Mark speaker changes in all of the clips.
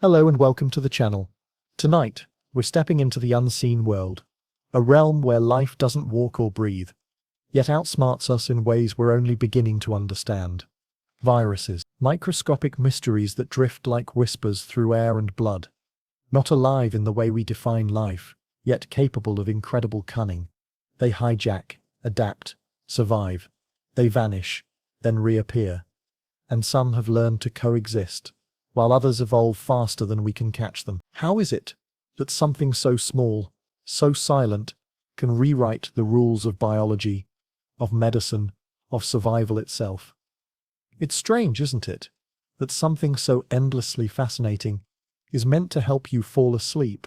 Speaker 1: Hello and welcome to the channel. Tonight, we're stepping into the unseen world, a realm where life doesn't walk or breathe, yet outsmarts us in ways we're only beginning to understand. Viruses, microscopic mysteries that drift like whispers through air and blood. Not alive in the way we define life, yet capable of incredible cunning. They hijack, adapt, survive. They vanish, then reappear. And some have learned to coexist, while others evolve faster than we can catch them. How is it that something so small, so silent, can rewrite the rules of biology, of medicine, of survival itself? It's strange, isn't it, that something so endlessly fascinating is meant to help you fall asleep.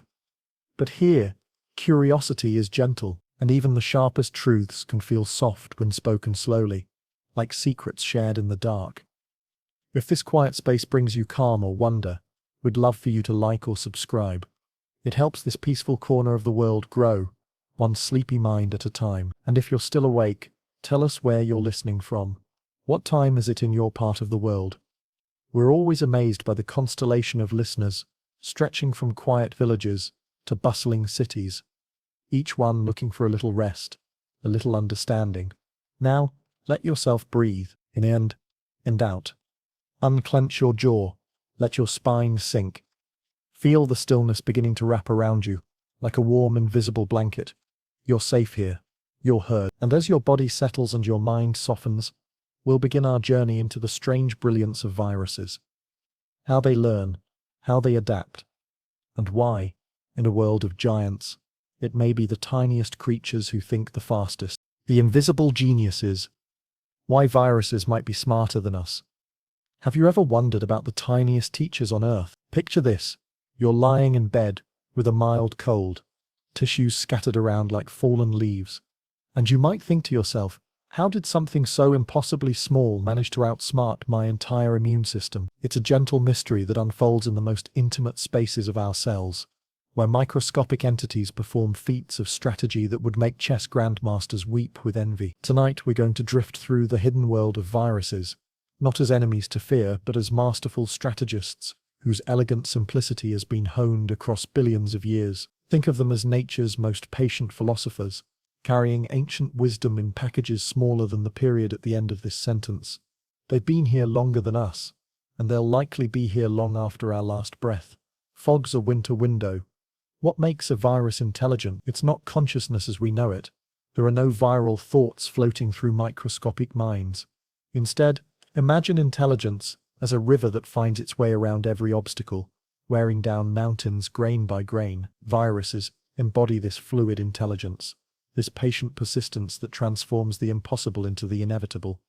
Speaker 1: But here, curiosity is gentle, and even the sharpest truths can feel soft when spoken slowly, like secrets shared in the dark. If this quiet space brings you calm or wonder, we'd love for you to like or subscribe. It helps this peaceful corner of the world grow, one sleepy mind at a time. And if you're still awake, tell us where you're listening from. What time is it in your part of the world? We're always amazed by the constellation of listeners, stretching from quiet villages to bustling cities, each one looking for a little rest, a little understanding. Now, let yourself breathe, in and out. Unclench your jaw, let your spine sink. Feel the stillness beginning to wrap around you, like a warm, invisible blanket. You're safe here, you're heard. And as your body settles and your mind softens, we'll begin our journey into the strange brilliance of viruses. How they learn, how they adapt, and why, in a world of giants, it may be the tiniest creatures who think the fastest. The invisible geniuses. Why viruses might be smarter than us. Have you ever wondered about the tiniest teachers on Earth? Picture this. You're lying in bed with a mild cold, tissues scattered around like fallen leaves. And you might think to yourself, how did something so impossibly small manage to outsmart my entire immune system? It's a gentle mystery that unfolds in the most intimate spaces of our cells, where microscopic entities perform feats of strategy that would make chess grandmasters weep with envy. Tonight we're going to drift through the hidden world of viruses, not as enemies to fear, but as masterful strategists, whose elegant simplicity has been honed across billions of years. Think of them as nature's most patient philosophers, carrying ancient wisdom in packages smaller than the period at the end of this sentence. They've been here longer than us, and they'll likely be here long after our last breath. Fog's a winter window. What makes a virus intelligent? It's not consciousness as we know it. There are no viral thoughts floating through microscopic minds. Instead, imagine intelligence as a river that finds its way around every obstacle, wearing down mountains grain by grain. Viruses embody this fluid intelligence, this patient persistence that transforms the impossible into the inevitable.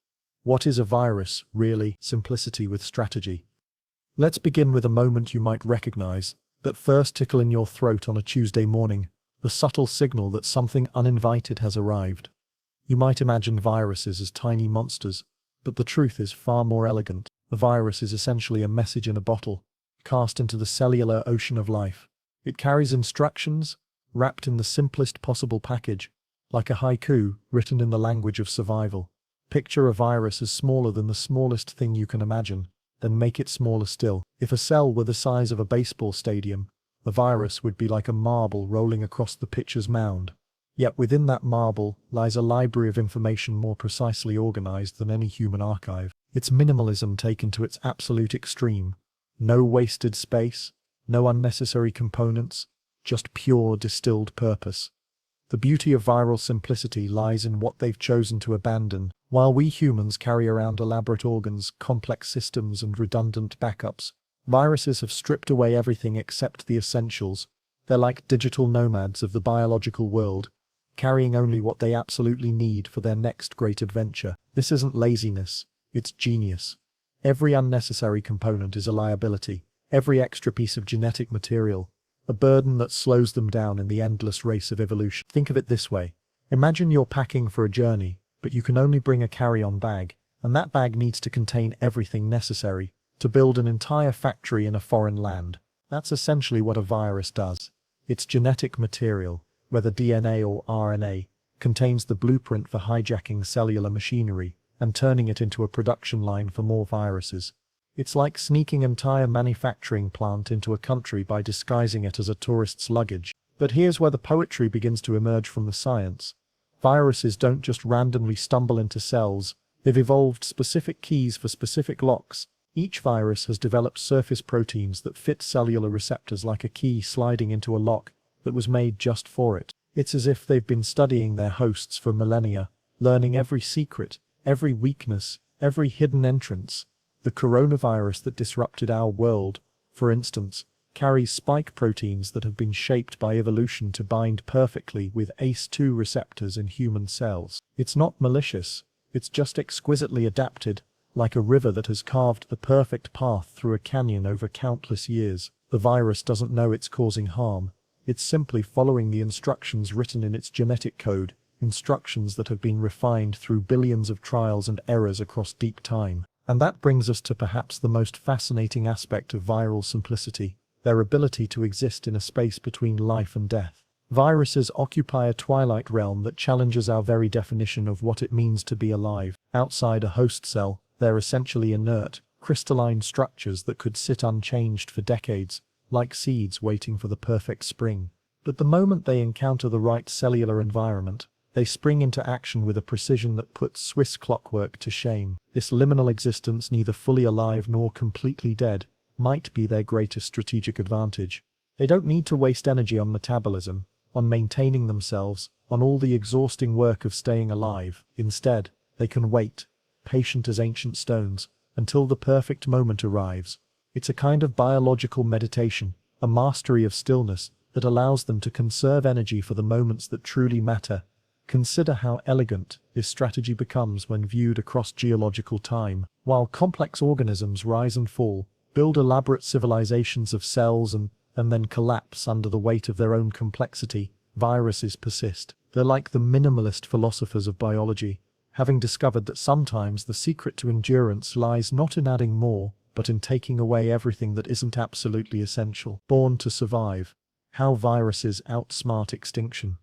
Speaker 1: What is a virus, really? Simplicity with strategy. Let's begin with a moment you might recognize, that first tickle in your throat on a Tuesday morning, the subtle signal that something uninvited has arrived. You might imagine viruses as tiny monsters, but the truth is far more elegant. A virus is essentially a message in a bottle, cast into the cellular ocean of life. It carries instructions, wrapped in the simplest possible package, like a haiku written in the language of survival. Picture a virus as smaller than the smallest thing you can imagine, then make it smaller still. If a cell were the size of a baseball stadium, the virus would be like a marble rolling across the pitcher's mound. Yet within that marble lies a library of information more precisely organized than any human archive. It's minimalism taken to its absolute extreme. No wasted space, no unnecessary components, just pure distilled purpose. The beauty of viral simplicity lies in what they've chosen to abandon. While we humans carry around elaborate organs, complex systems, and redundant backups, viruses have stripped away everything except the essentials. They're like digital nomads of the biological world, carrying only what they absolutely need for their next great adventure. This isn't laziness, it's genius. Every unnecessary component is a liability, every extra piece of genetic material, a burden that slows them down in the endless race of evolution. Think of it this way. Imagine you're packing for a journey, but you can only bring a carry-on bag, and that bag needs to contain everything necessary to build an entire factory in a foreign land. That's essentially what a virus does. Its genetic material, whether DNA or RNA, contains the blueprint for hijacking cellular machinery and turning it into a production line for more viruses. It's like sneaking an entire manufacturing plant into a country by disguising it as a tourist's luggage. But here's where the poetry begins to emerge from the science. Viruses don't just randomly stumble into cells, they've evolved specific keys for specific locks. Each virus has developed surface proteins that fit cellular receptors like a key sliding into a lock that was made just for it. It's as if they've been studying their hosts for millennia, learning every secret, every weakness, every hidden entrance. The coronavirus that disrupted our world, for instance, carries spike proteins that have been shaped by evolution to bind perfectly with ACE2 receptors in human cells. It's not malicious, it's just exquisitely adapted, like a river that has carved the perfect path through a canyon over countless years. The virus doesn't know it's causing harm, it's simply following the instructions written in its genetic code, instructions that have been refined through billions of trials and errors across deep time. And that brings us to perhaps the most fascinating aspect of viral simplicity, their ability to exist in a space between life and death. Viruses occupy a twilight realm that challenges our very definition of what it means to be alive. Outside a host cell, they're essentially inert, crystalline structures that could sit unchanged for decades, like seeds waiting for the perfect spring. But the moment they encounter the right cellular environment, they spring into action with a precision that puts Swiss clockwork to shame. This liminal existence, neither fully alive nor completely dead, might be their greatest strategic advantage. They don't need to waste energy on metabolism, on maintaining themselves, on all the exhausting work of staying alive. Instead, they can wait, patient as ancient stones, until the perfect moment arrives. It's a kind of biological meditation, a mastery of stillness that allows them to conserve energy for the moments that truly matter. Consider how elegant this strategy becomes when viewed across geological time. While complex organisms rise and fall, build elaborate civilizations of cells and then collapse under the weight of their own complexity, viruses persist. They're like the minimalist philosophers of biology, having discovered that sometimes the secret to endurance lies not in adding more, but in taking away everything that isn't absolutely essential. Born to survive. How viruses outsmart extinction.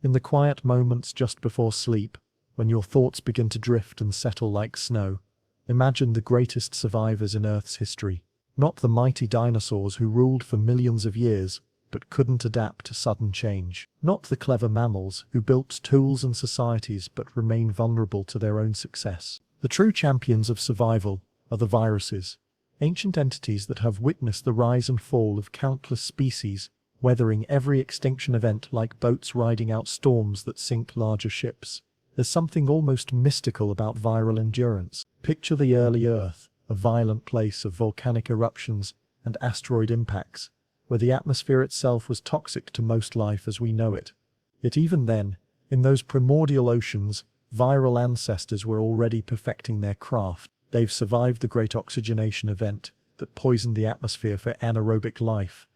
Speaker 1: In the quiet moments just before sleep, when your thoughts begin to drift and settle like snow, imagine the greatest survivors in Earth's history. Not the mighty dinosaurs who ruled for millions of years, but couldn't adapt to sudden change. Not the clever mammals who built tools and societies but remain vulnerable to their own success. The true champions of survival are the viruses, ancient entities that have witnessed the rise and fall of countless species, weathering every extinction event like boats riding out storms that sink larger ships. There's something almost mystical about viral endurance. Picture the early Earth, a violent place of volcanic eruptions and asteroid impacts, where the atmosphere itself was toxic to most life as we know it. Yet even then, in those primordial oceans, viral ancestors were already perfecting their craft. They've survived the great oxygenation event that poisoned the atmosphere for anaerobic life.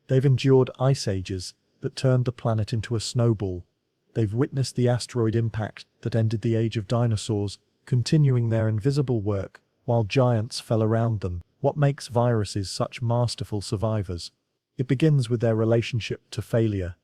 Speaker 1: They've endured ice ages that turned the planet into a snowball. They've witnessed the asteroid impact that ended the age of dinosaurs, continuing their invisible work while giants fell around them. What makes viruses such masterful survivors? It begins with their relationship to failure.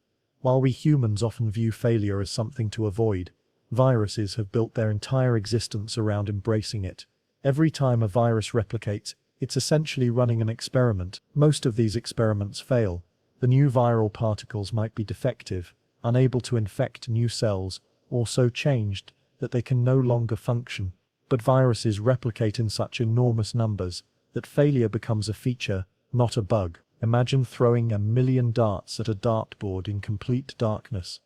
Speaker 1: While we humans often view failure as something to avoid, viruses have built their entire existence around embracing it. Every time a virus replicates, it's essentially running an experiment. Most of these experiments fail. The new viral particles might be defective, unable to infect new cells, or so changed that they can no longer function. But viruses replicate in such enormous numbers that failure becomes a feature, not a bug. Imagine throwing 1,000,000 darts at a dartboard in complete darkness.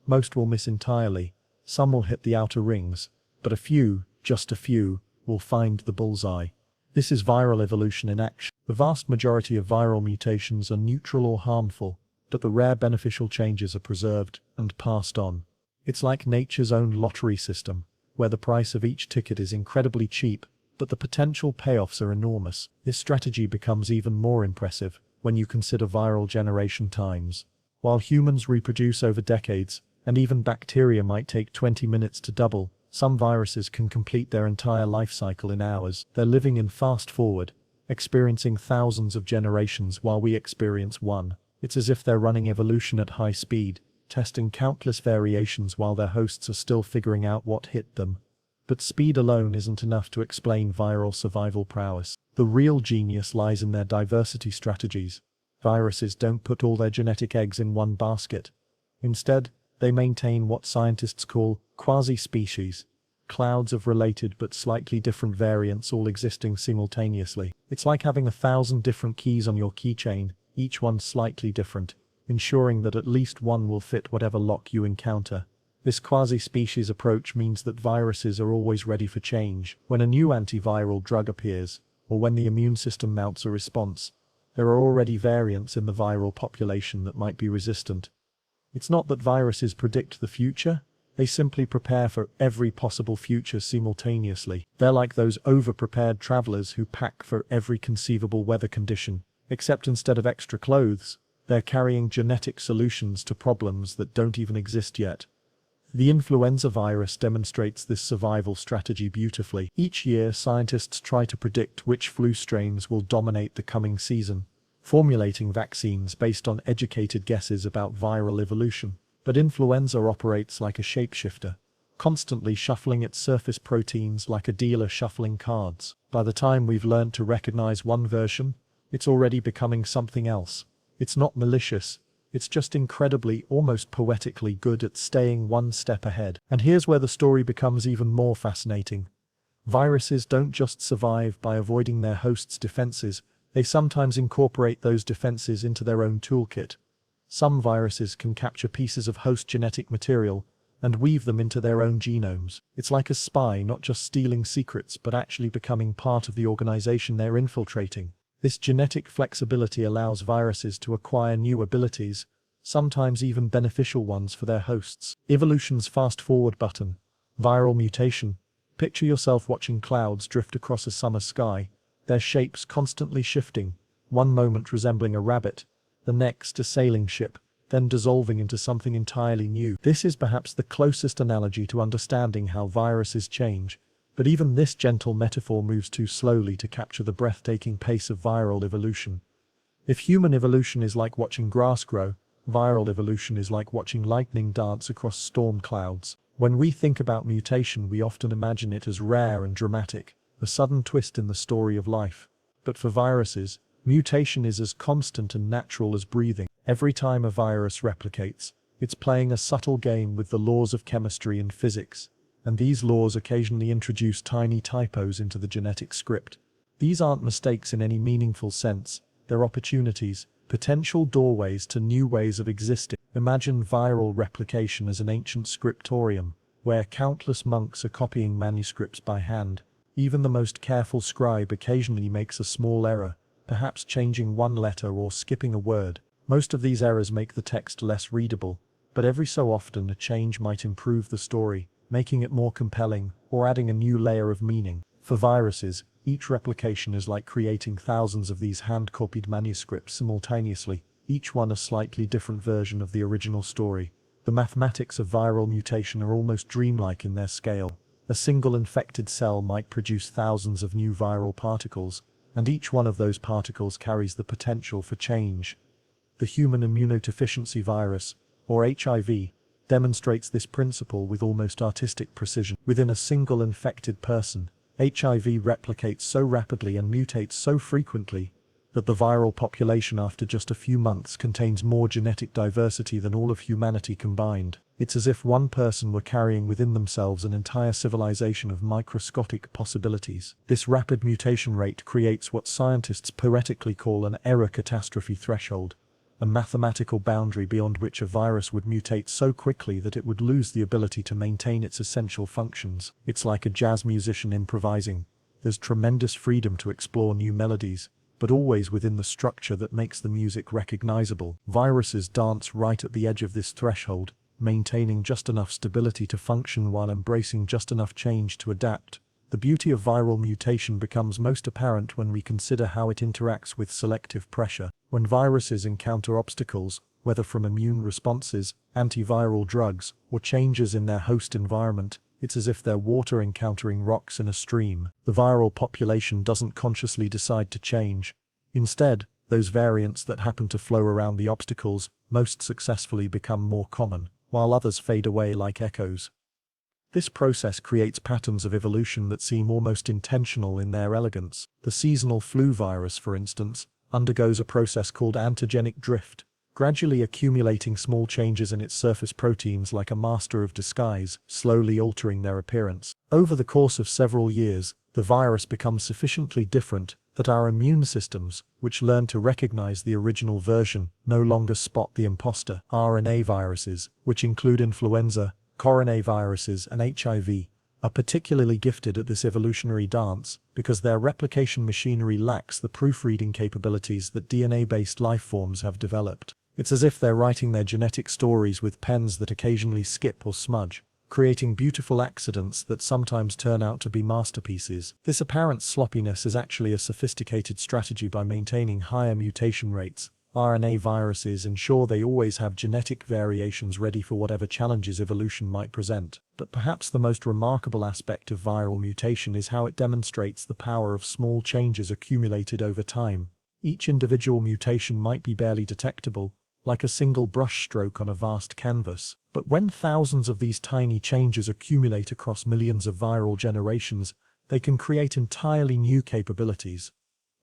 Speaker 1: Most will miss entirely, some will hit the outer rings, but a few, just a few, will find the bullseye. This is viral evolution in action. The vast majority of viral mutations are neutral or harmful, but the rare beneficial changes are preserved and passed on. It's like nature's own lottery system, where the price of each ticket is incredibly cheap, but the potential payoffs are enormous. This strategy becomes even more impressive when you consider viral generation times. While humans reproduce over decades, and even bacteria might take 20 minutes to double, some viruses can complete their entire life cycle in hours. They're living in fast forward, experiencing thousands of generations while we experience one. It's as if they're running evolution at high speed, testing countless variations while their hosts are still figuring out what hit them. But speed alone isn't enough to explain viral survival prowess. The real genius lies in their diversity strategies. Viruses don't put all their genetic eggs in one basket. Instead, they maintain what scientists call quasi-species, clouds of related but slightly different variants all existing simultaneously. It's like having 1,000 different keys on your keychain, each one slightly different, ensuring that at least one will fit whatever lock you encounter. This quasi-species approach means that viruses are always ready for change. When a new antiviral drug appears, or when the immune system mounts a response, there are already variants in the viral population that might be resistant. It's not that viruses predict the future, they simply prepare for every possible future simultaneously. They're like those over-prepared travelers who pack for every conceivable weather condition, except instead of extra clothes, they're carrying genetic solutions to problems that don't even exist yet. The influenza virus demonstrates this survival strategy beautifully. Each year, scientists try to predict which flu strains will dominate the coming season, formulating vaccines based on educated guesses about viral evolution. But influenza operates like a shapeshifter, constantly shuffling its surface proteins like a dealer shuffling cards. By the time we've learned to recognize one version, it's already becoming something else. It's not malicious, it's just incredibly, almost poetically good at staying one step ahead. And here's where the story becomes even more fascinating. Viruses don't just survive by avoiding their host's defenses, they sometimes incorporate those defenses into their own toolkit. Some viruses can capture pieces of host genetic material and weave them into their own genomes. It's like a spy not just stealing secrets but actually becoming part of the organization they're infiltrating. This genetic flexibility allows viruses to acquire new abilities, sometimes even beneficial ones for their hosts. Evolution's fast-forward button. Viral mutation. Picture yourself watching clouds drift across a summer sky, their shapes constantly shifting, one moment resembling a rabbit, the next a sailing ship, then dissolving into something entirely new. This is perhaps the closest analogy to understanding how viruses change, but even this gentle metaphor moves too slowly to capture the breathtaking pace of viral evolution. If human evolution is like watching grass grow, viral evolution is like watching lightning dance across storm clouds. When we think about mutation, we often imagine it as rare and dramatic, a sudden twist in the story of life. But for viruses, mutation is as constant and natural as breathing. Every time a virus replicates, it's playing a subtle game with the laws of chemistry and physics, and these laws occasionally introduce tiny typos into the genetic script. These aren't mistakes in any meaningful sense, they're opportunities, potential doorways to new ways of existing. Imagine viral replication as an ancient scriptorium, where countless monks are copying manuscripts by hand. Even the most careful scribe occasionally makes a small error, perhaps changing one letter or skipping a word. Most of these errors make the text less readable, but every so often a change might improve the story, making it more compelling, or adding a new layer of meaning. For viruses, each replication is like creating thousands of these hand-copied manuscripts simultaneously, each one a slightly different version of the original story. The mathematics of viral mutation are almost dreamlike in their scale. A single infected cell might produce thousands of new viral particles, and each one of those particles carries the potential for change. The human immunodeficiency virus, or HIV, demonstrates this principle with almost artistic precision. Within a single infected person, HIV replicates so rapidly and mutates so frequently that the viral population after just a few months contains more genetic diversity than all of humanity combined. It's as if one person were carrying within themselves an entire civilization of microscopic possibilities. This rapid mutation rate creates what scientists poetically call an error catastrophe threshold, a mathematical boundary beyond which a virus would mutate so quickly that it would lose the ability to maintain its essential functions. It's like a jazz musician improvising. There's tremendous freedom to explore new melodies, but always within the structure that makes the music recognizable. Viruses dance right at the edge of this threshold, maintaining just enough stability to function while embracing just enough change to adapt. The beauty of viral mutation becomes most apparent when we consider how it interacts with selective pressure. When viruses encounter obstacles, whether from immune responses, antiviral drugs, or changes in their host environment, it's as if they're water encountering rocks in a stream. The viral population doesn't consciously decide to change. Instead, those variants that happen to flow around the obstacles most successfully become more common, while others fade away like echoes. This process creates patterns of evolution that seem almost intentional in their elegance. The seasonal flu virus, for instance, undergoes a process called antigenic drift, gradually accumulating small changes in its surface proteins like a master of disguise, slowly altering their appearance. Over the course of several years, the virus becomes sufficiently different that our immune systems, which learn to recognize the original version, no longer spot the imposter. RNA viruses, which include influenza, coronaviruses, and HIV, are particularly gifted at this evolutionary dance because their replication machinery lacks the proofreading capabilities that DNA-based life forms have developed. It's as if they're writing their genetic stories with pens that occasionally skip or smudge, creating beautiful accidents that sometimes turn out to be masterpieces. This apparent sloppiness is actually a sophisticated strategy by maintaining higher mutation rates. RNA viruses ensure they always have genetic variations ready for whatever challenges evolution might present. But perhaps the most remarkable aspect of viral mutation is how it demonstrates the power of small changes accumulated over time. Each individual mutation might be barely detectable, like a single brushstroke on a vast canvas. But when thousands of these tiny changes accumulate across millions of viral generations, they can create entirely new capabilities.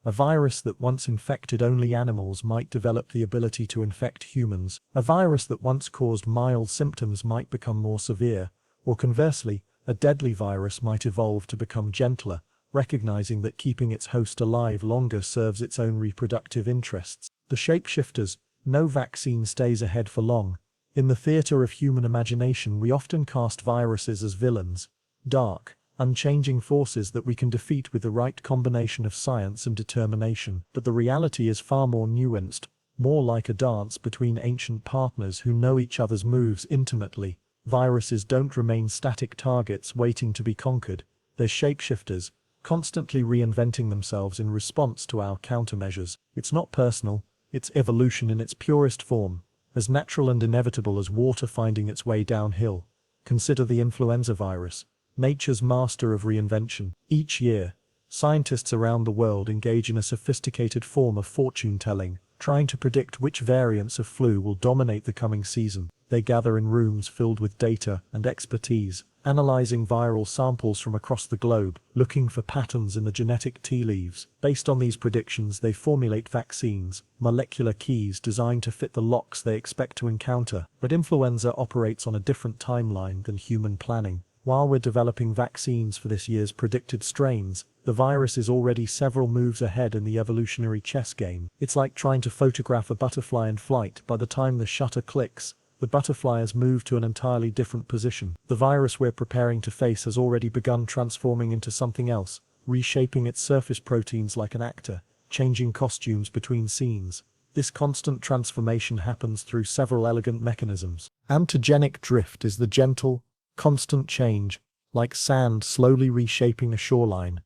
Speaker 1: A virus that once infected only animals might develop the ability to infect humans. A virus that once caused mild symptoms might become more severe, or conversely, a deadly virus might evolve to become gentler, recognizing that keeping its host alive longer serves its own reproductive interests. The shapeshifters. No vaccine stays ahead for long. In the theater of human imagination, we often cast viruses as villains, dark, unchanging forces that we can defeat with the right combination of science and determination. But the reality is far more nuanced, more like a dance between ancient partners who know each other's moves intimately. Viruses don't remain static targets waiting to be conquered. They're shapeshifters, constantly reinventing themselves in response to our countermeasures. It's not personal. It's evolution in its purest form, as natural and inevitable as water finding its way downhill. Consider the influenza virus, nature's master of reinvention. Each year, scientists around the world engage in a sophisticated form of fortune-telling, trying to predict which variants of flu will dominate the coming season. They gather in rooms filled with data and expertise, analyzing viral samples from across the globe, looking for patterns in the genetic tea leaves. Based on these predictions, they formulate vaccines, molecular keys designed to fit the locks they expect to encounter. But influenza operates on a different timeline than human planning. While we're developing vaccines for this year's predicted strains, the virus is already several moves ahead in the evolutionary chess game. It's like trying to photograph a butterfly in flight. By the time the shutter clicks, the butterfly has moved to an entirely different position. The virus we're preparing to face has already begun transforming into something else, reshaping its surface proteins like an actor, changing costumes between scenes. This constant transformation happens through several elegant mechanisms. Antigenic drift is the gentle, constant change, like sand slowly reshaping a shoreline.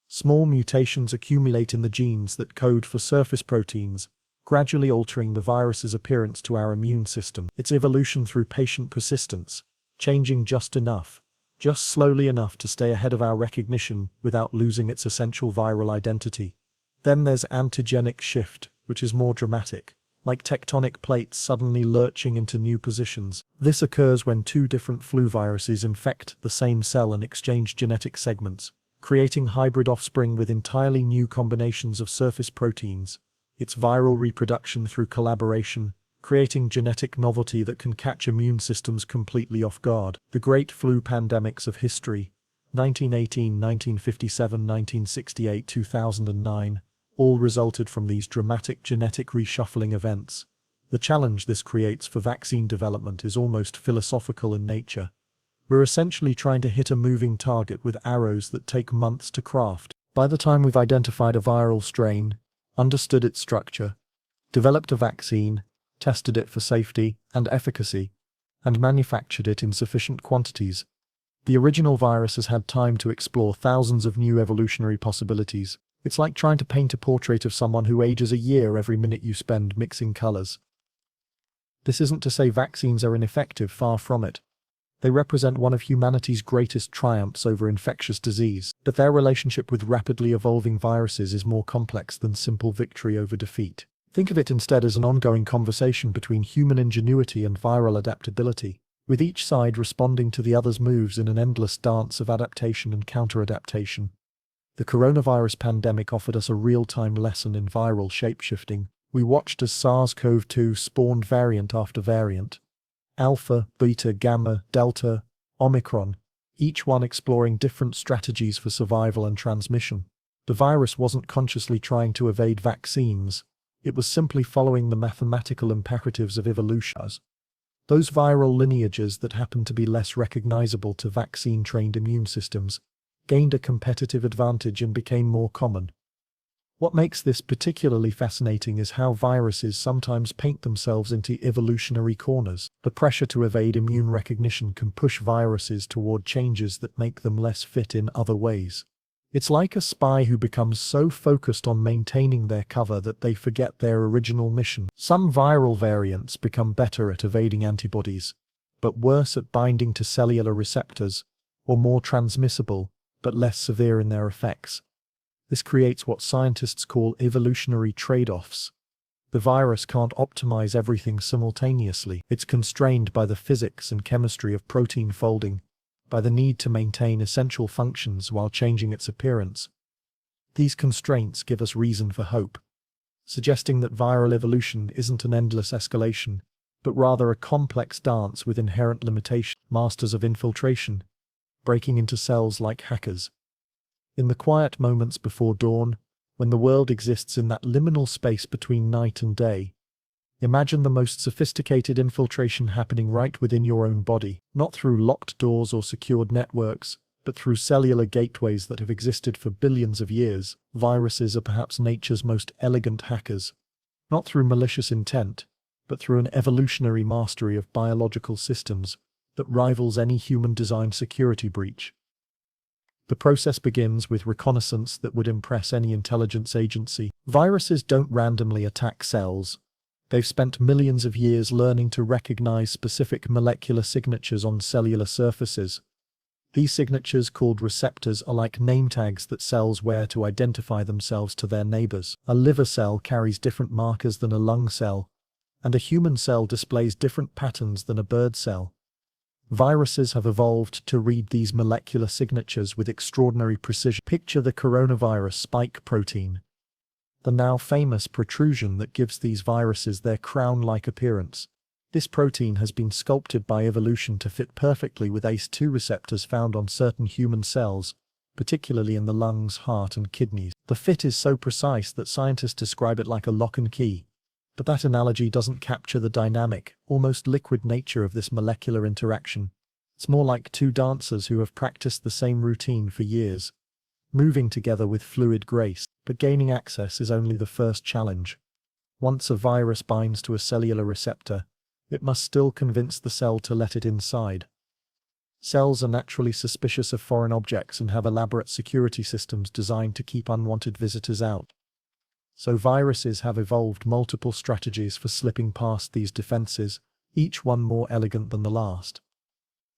Speaker 1: Small mutations accumulate in the genes that code for surface proteins, gradually altering the virus's appearance to our immune system. It's evolution through patient persistence, changing just enough, just slowly enough to stay ahead of our recognition without losing its essential viral identity. Then there's antigenic shift, which is more dramatic, like tectonic plates suddenly lurching into new positions. This occurs when two different flu viruses infect the same cell and exchange genetic segments, creating hybrid offspring with entirely new combinations of surface proteins. It's viral reproduction through collaboration, creating genetic novelty that can catch immune systems completely off guard. The great flu pandemics of history, 1918, 1957, 1968, 2009, all resulted from these dramatic genetic reshuffling events. The challenge this creates for vaccine development is almost philosophical in nature. We're essentially trying to hit a moving target with arrows that take months to craft. By the time we've identified a viral strain, understood its structure, developed a vaccine, tested it for safety and efficacy, and manufactured it in sufficient quantities, the original virus has had time to explore thousands of new evolutionary possibilities. It's like trying to paint a portrait of someone who ages a year every minute you spend mixing colors. This isn't to say vaccines are ineffective, far from it. They represent one of humanity's greatest triumphs over infectious disease, but their relationship with rapidly evolving viruses is more complex than simple victory over defeat. Think of it instead as an ongoing conversation between human ingenuity and viral adaptability. with each side responding to the other's moves in an endless dance of adaptation and counter-adaptation. The coronavirus pandemic offered us a real-time lesson in viral shapeshifting. We watched as SARS-CoV-2 spawned variant after variant. Alpha, Beta, Gamma, Delta, Omicron, each one exploring different strategies for survival and transmission. The virus wasn't consciously trying to evade vaccines, it was simply following the mathematical imperatives of evolution. Those viral lineages that happened to be less recognizable to vaccine-trained immune systems gained a competitive advantage and became more common. What makes this particularly fascinating is how viruses sometimes paint themselves into evolutionary corners. The pressure to evade immune recognition can push viruses toward changes that make them less fit in other ways. It's like a spy who becomes so focused on maintaining their cover that they forget their original mission. Some viral variants become better at evading antibodies, but worse at binding to cellular receptors, or more transmissible, but less severe in their effects. This creates what scientists call evolutionary trade-offs. The virus can't optimize everything simultaneously. It's constrained by the physics and chemistry of protein folding, by the need to maintain essential functions while changing its appearance. These constraints give us reason for hope, suggesting that viral evolution isn't an endless escalation, but rather a complex dance with inherent limitations. Masters of infiltration, breaking into cells like hackers. In the quiet moments before dawn, when the world exists in that liminal space between night and day, imagine the most sophisticated infiltration happening right within your own body, not through locked doors or secured networks, but through cellular gateways that have existed for billions of years. Viruses are perhaps nature's most elegant hackers, not through malicious intent, but through an evolutionary mastery of biological systems that rivals any human-designed security breach. The process begins with reconnaissance that would impress any intelligence agency. Viruses don't randomly attack cells. They've spent millions of years learning to recognize specific molecular signatures on cellular surfaces. These signatures, called receptors, are like name tags that cells wear to identify themselves to their neighbors. A liver cell carries different markers than a lung cell, and a human cell displays different patterns than a bird cell. Viruses have evolved to read these molecular signatures with extraordinary precision. Picture the coronavirus spike protein, the now famous protrusion that gives these viruses their crown-like appearance. This protein has been sculpted by evolution to fit perfectly with ACE2 receptors found on certain human cells, particularly in the lungs, heart, and kidneys. The fit is so precise that scientists describe it like a lock and key. But that analogy doesn't capture the dynamic, almost liquid nature of this molecular interaction. It's more like two dancers who have practiced the same routine for years, moving together with fluid grace. But gaining access is only the first challenge. Once a virus binds to a cellular receptor, it must still convince the cell to let it inside. Cells are naturally suspicious of foreign objects and have elaborate security systems designed to keep unwanted visitors out. So viruses have evolved multiple strategies for slipping past these defenses, each one more elegant than the last.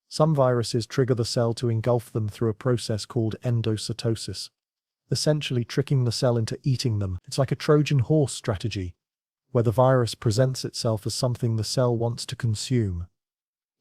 Speaker 1: Some viruses trigger the cell to engulf them through a process called endocytosis, essentially tricking the cell into eating them. It's like a Trojan horse strategy, where the virus presents itself as something the cell wants to consume.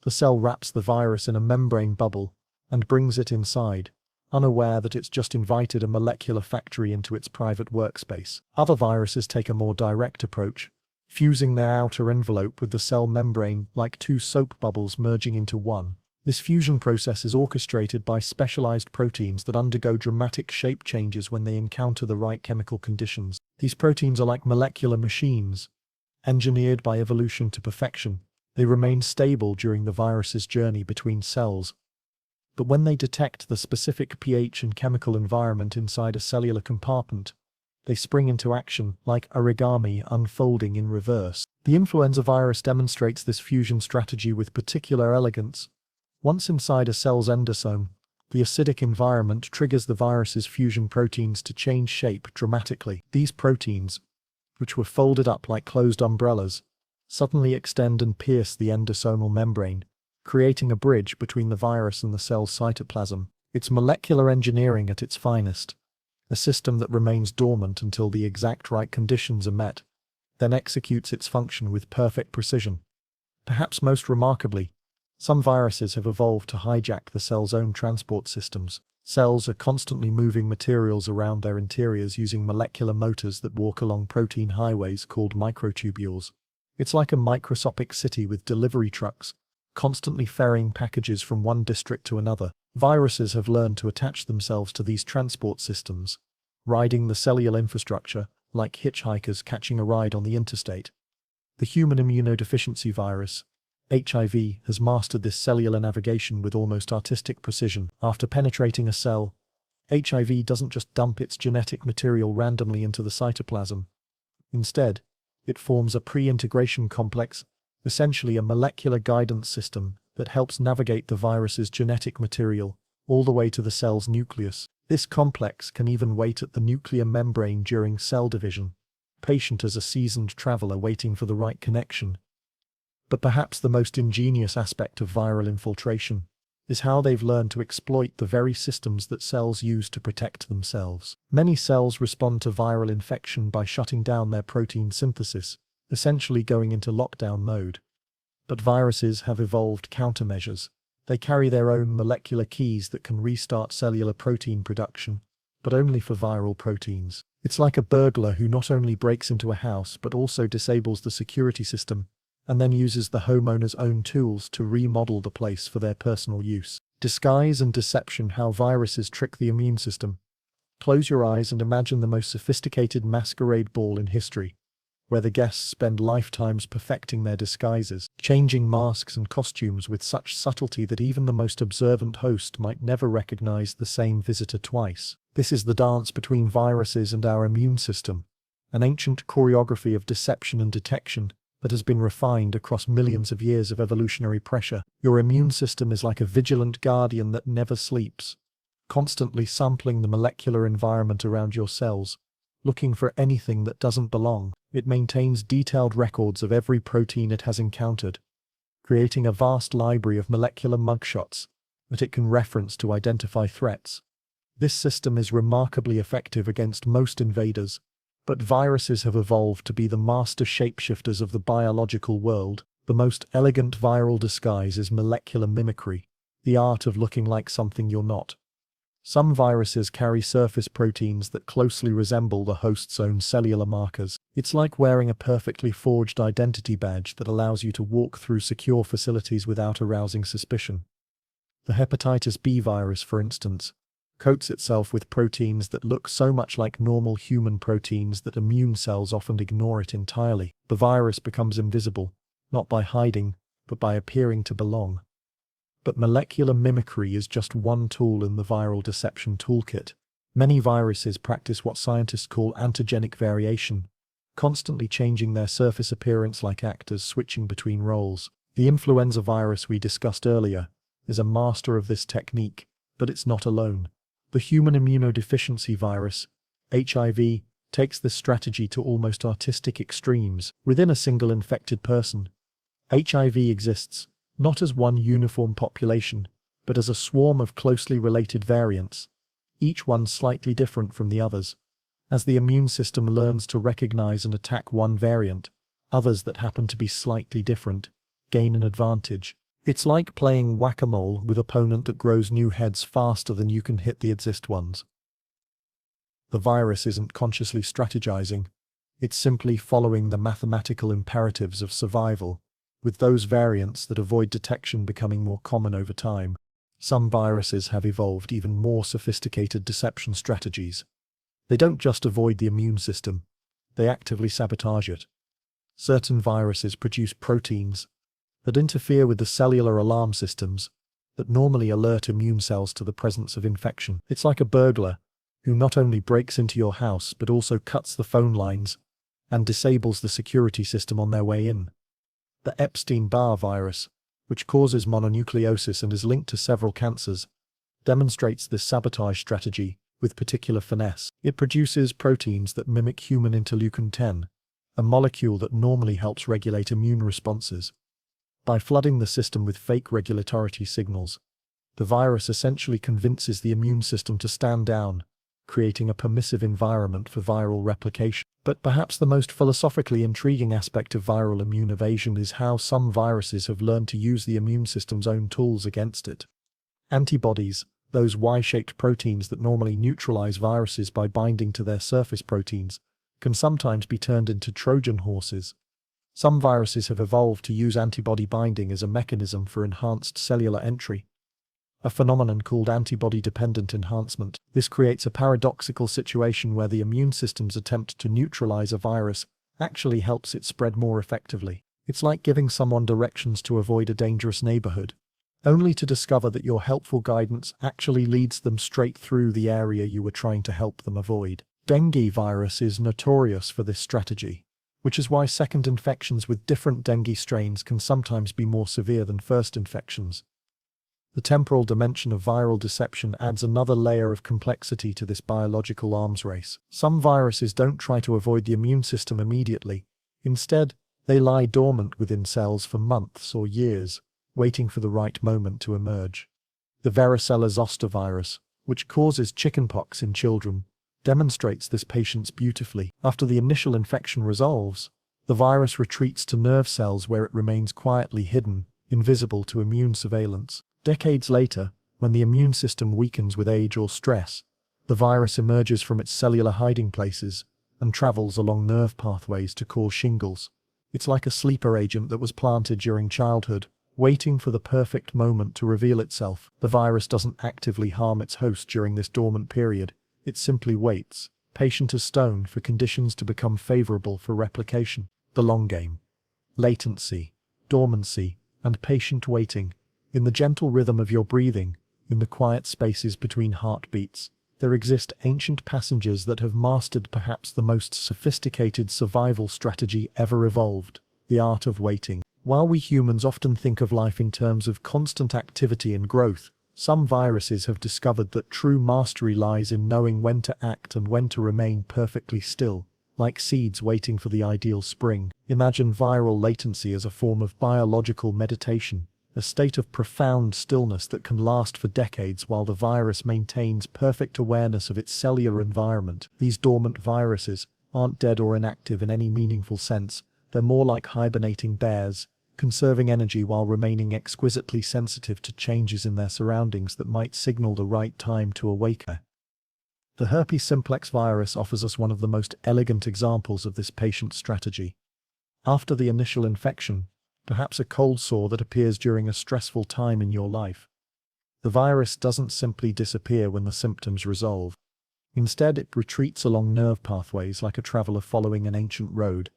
Speaker 1: The cell wraps the virus in a membrane bubble and brings it inside, unaware that it's just invited a molecular factory into its private workspace. Other viruses take a more direct approach, fusing their outer envelope with the cell membrane like two soap bubbles merging into one. This fusion process is orchestrated by specialized proteins that undergo dramatic shape changes when they encounter the right chemical conditions. These proteins are like molecular machines, engineered by evolution to perfection. They remain stable during the virus's journey between cells. But when they detect the specific pH and chemical environment inside a cellular compartment, they spring into action like origami unfolding in reverse. The influenza virus demonstrates this fusion strategy with particular elegance. Once inside a cell's endosome, the acidic environment triggers the virus's fusion proteins to change shape dramatically. These proteins, which were folded up like closed umbrellas, suddenly extend and pierce the endosomal membrane, creating a bridge between the virus and the cell's cytoplasm. It's molecular engineering at its finest, a system that remains dormant until the exact right conditions are met, then executes its function with perfect precision. Perhaps most remarkably, Some viruses have evolved to hijack the cell's own transport systems. Cells are constantly moving materials around their interiors using molecular motors that walk along protein highways called microtubules. It's like a microscopic city with delivery trucks, constantly ferrying packages from one district to another. Viruses have learned to attach themselves to these transport systems, riding the cellular infrastructure, like hitchhikers catching a ride on the interstate. The human immunodeficiency virus, HIV, has mastered this cellular navigation with almost artistic precision. After penetrating a cell, HIV doesn't just dump its genetic material randomly into the cytoplasm. Instead, it forms a pre-integration complex, essentially a molecular guidance system that helps navigate the virus's genetic material all the way to the cell's nucleus. This complex can even wait at the nuclear membrane during cell division, patient as a seasoned traveler waiting for the right connection. But perhaps the most ingenious aspect of viral infiltration is how they've learned to exploit the very systems that cells use to protect themselves. Many cells respond to viral infection by shutting down their protein synthesis, essentially going into lockdown mode. But viruses have evolved countermeasures. They carry their own molecular keys that can restart cellular protein production, but only for viral proteins. It's like a burglar who not only breaks into a house but also disables the security system, and then uses the homeowner's own tools to remodel the place for their personal use. Disguise and deception: how viruses trick the immune system. Close your eyes and imagine the most sophisticated masquerade ball in history, where the guests spend lifetimes perfecting their disguises, changing masks and costumes with such subtlety that even the most observant host might never recognize the same visitor twice. This is the dance between viruses and our immune system, an ancient choreography of deception and detection that has been refined across millions of years of evolutionary pressure. Your immune system is like a vigilant guardian that never sleeps, constantly sampling the molecular environment around your cells, looking for anything that doesn't belong. It maintains detailed records of every protein it has encountered, creating a vast library of molecular mugshots that it can reference to identify threats. This system is remarkably effective against most invaders, but viruses have evolved to be the master shapeshifters of the biological world. The most elegant viral disguise is molecular mimicry, the art of looking like something you're not. Some viruses carry surface proteins that closely resemble the host's own cellular markers. It's like wearing a perfectly forged identity badge that allows you to walk through secure facilities without arousing suspicion. The hepatitis B virus, for instance, coats itself with proteins that look so much like normal human proteins that immune cells often ignore it entirely. The virus becomes invisible, not by hiding, but by appearing to belong. But molecular mimicry is just one tool in the viral deception toolkit. Many viruses practice what scientists call antigenic variation, constantly changing their surface appearance like actors switching between roles. The influenza virus we discussed earlier is a master of this technique, but it's not alone. The human immunodeficiency virus, HIV, takes this strategy to almost artistic extremes. Within a single infected person, HIV exists not as one uniform population, but as a swarm of closely related variants, each one slightly different from the others. As the immune system learns to recognize and attack one variant, others that happen to be slightly different gain an advantage. It's like playing whack-a-mole with an opponent that grows new heads faster than you can hit the exist ones. The virus isn't consciously strategizing, it's simply following the mathematical imperatives of survival, with those variants that avoid detection becoming more common over time. Some viruses have evolved even more sophisticated deception strategies. They don't just avoid the immune system, they actively sabotage it. Certain viruses produce proteins that interfere with the cellular alarm systems that normally alert immune cells to the presence of infection. It's like a burglar who not only breaks into your house but also cuts the phone lines and disables the security system on their way in. The Epstein-Barr virus, which causes mononucleosis and is linked to several cancers, demonstrates this sabotage strategy with particular finesse. It produces proteins that mimic human interleukin-10, a molecule that normally helps regulate immune responses. By flooding the system with fake regulatory signals, the virus essentially convinces the immune system to stand down creating a permissive environment for viral replication. But perhaps the most philosophically intriguing aspect of viral immune evasion is how some viruses have learned to use the immune system's own tools against it. Antibodies, those Y-shaped proteins that normally neutralize viruses by binding to their surface proteins, can sometimes be turned into Trojan horses. Some viruses have evolved to use antibody binding as a mechanism for enhanced cellular entry, a phenomenon called antibody-dependent enhancement. This creates a paradoxical situation where the immune system's attempt to neutralize a virus actually helps it spread more effectively. It's like giving someone directions to avoid a dangerous neighborhood, only to discover that your helpful guidance actually leads them straight through the area you were trying to help them avoid. Dengue virus is notorious for this strategy, which is why second infections with different dengue strains can sometimes be more severe than first infections. The temporal dimension of viral deception adds another layer of complexity to this biological arms race. Some viruses don't try to avoid the immune system immediately. Instead, they lie dormant within cells for months or years, waiting for the right moment to emerge. The varicella zoster virus, which causes chickenpox in children, demonstrates this patience beautifully. After the initial infection resolves, the virus retreats to nerve cells where it remains quietly hidden, invisible to immune surveillance. Decades later, when the immune system weakens with age or stress, the virus emerges from its cellular hiding places and travels along nerve pathways to cause shingles. It's like a sleeper agent that was planted during childhood, waiting for the perfect moment to reveal itself. The virus doesn't actively harm its host during this dormant period. It simply waits, patient as stone, for conditions to become favorable for replication. The long game. Latency, dormancy, and patient waiting. In the gentle rhythm of your breathing, in the quiet spaces between heartbeats, there exist ancient passengers that have mastered perhaps the most sophisticated survival strategy ever evolved: the art of waiting. While we humans often think of life in terms of constant activity and growth, some viruses have discovered that true mastery lies in knowing when to act and when to remain perfectly still, like seeds waiting for the ideal spring. Imagine viral latency as a form of biological meditation, a state of profound stillness that can last for decades while the virus maintains perfect awareness of its cellular environment. These dormant viruses aren't dead or inactive in any meaningful sense. They're more like hibernating bears, conserving energy while remaining exquisitely sensitive to changes in their surroundings that might signal the right time to awaken. The herpes simplex virus offers us one of the most elegant examples of this patient strategy. After the initial infection, perhaps a cold sore that appears during a stressful time in your life, the virus doesn't simply disappear when the symptoms resolve. Instead, it retreats along nerve pathways like a traveler following an ancient road,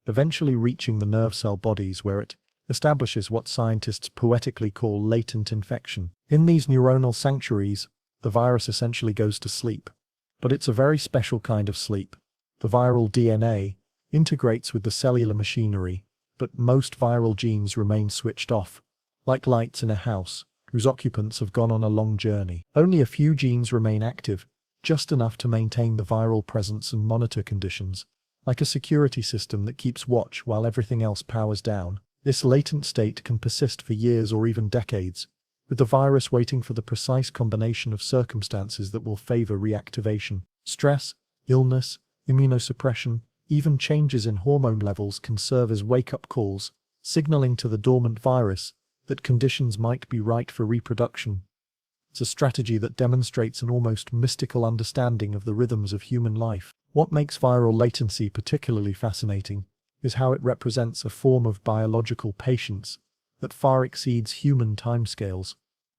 Speaker 1: eventually reaching the nerve cell bodies where it establishes what scientists poetically call latent infection. In these neuronal sanctuaries, the virus essentially goes to sleep. But it's a very special kind of sleep. The viral DNA integrates with the cellular machinery, but most viral genes remain switched off, like lights in a house whose occupants have gone on a long journey. Only a few genes remain active, just enough to maintain the viral presence and monitor conditions, like a security system that keeps watch while everything else powers down. This latent state can persist for years or even decades, with the virus waiting for the precise combination of circumstances that will favor reactivation. Stress, illness, immunosuppression, even changes in hormone levels can serve as wake-up calls, signaling to the dormant virus that conditions might be right for reproduction. It's a strategy that demonstrates an almost mystical understanding of the rhythms of human life. What makes viral latency particularly fascinating is how it represents a form of biological patience that far exceeds human timescales.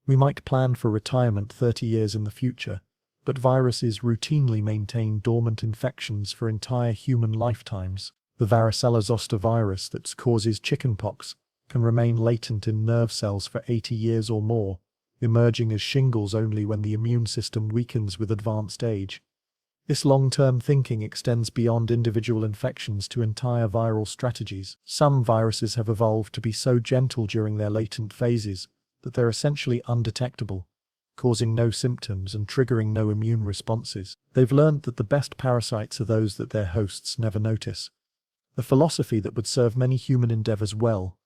Speaker 1: We might plan for retirement 30 years in the future, but viruses routinely maintain dormant infections for entire human lifetimes. The varicella zoster virus that causes chickenpox can remain latent in nerve cells for 80 years or more, emerging as shingles only when the immune system weakens with advanced age. This long-term thinking extends beyond individual infections to entire viral strategies. Some viruses have evolved to be so gentle during their latent phases that they're essentially undetectable, causing no symptoms and triggering no immune responses. They've learned that the best parasites are those that their hosts never notice. A philosophy that would serve many human endeavors well.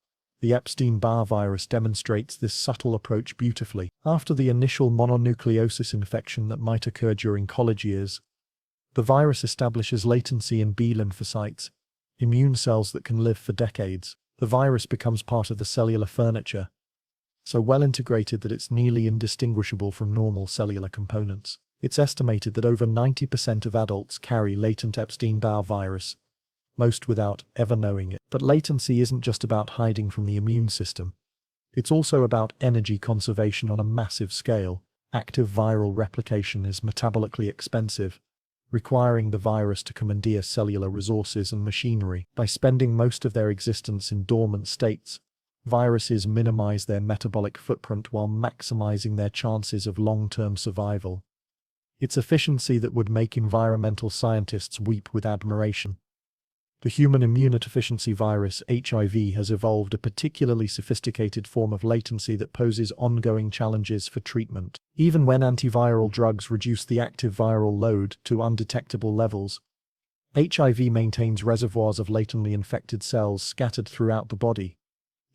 Speaker 1: The Epstein-Barr virus demonstrates this subtle approach beautifully. After the initial mononucleosis infection that might occur during college years, the virus establishes latency in B lymphocytes, immune cells that can live for decades. The virus becomes part of the cellular furniture, so well integrated that it's nearly indistinguishable from normal cellular components. It's estimated that over 90% of adults carry latent Epstein-Barr virus, most without ever knowing it. But latency isn't just about hiding from the immune system. It's also about energy conservation on a massive scale. Active viral replication is metabolically expensive, requiring the virus to commandeer cellular resources and machinery. By spending most of their existence in dormant states, viruses minimize their metabolic footprint while maximizing their chances of long-term survival. It's efficiency that would make environmental scientists weep with admiration. The human immunodeficiency virus, HIV, has evolved a particularly sophisticated form of latency that poses ongoing challenges for treatment. Even when antiviral drugs reduce the active viral load to undetectable levels, HIV maintains reservoirs of latently infected cells scattered throughout the body.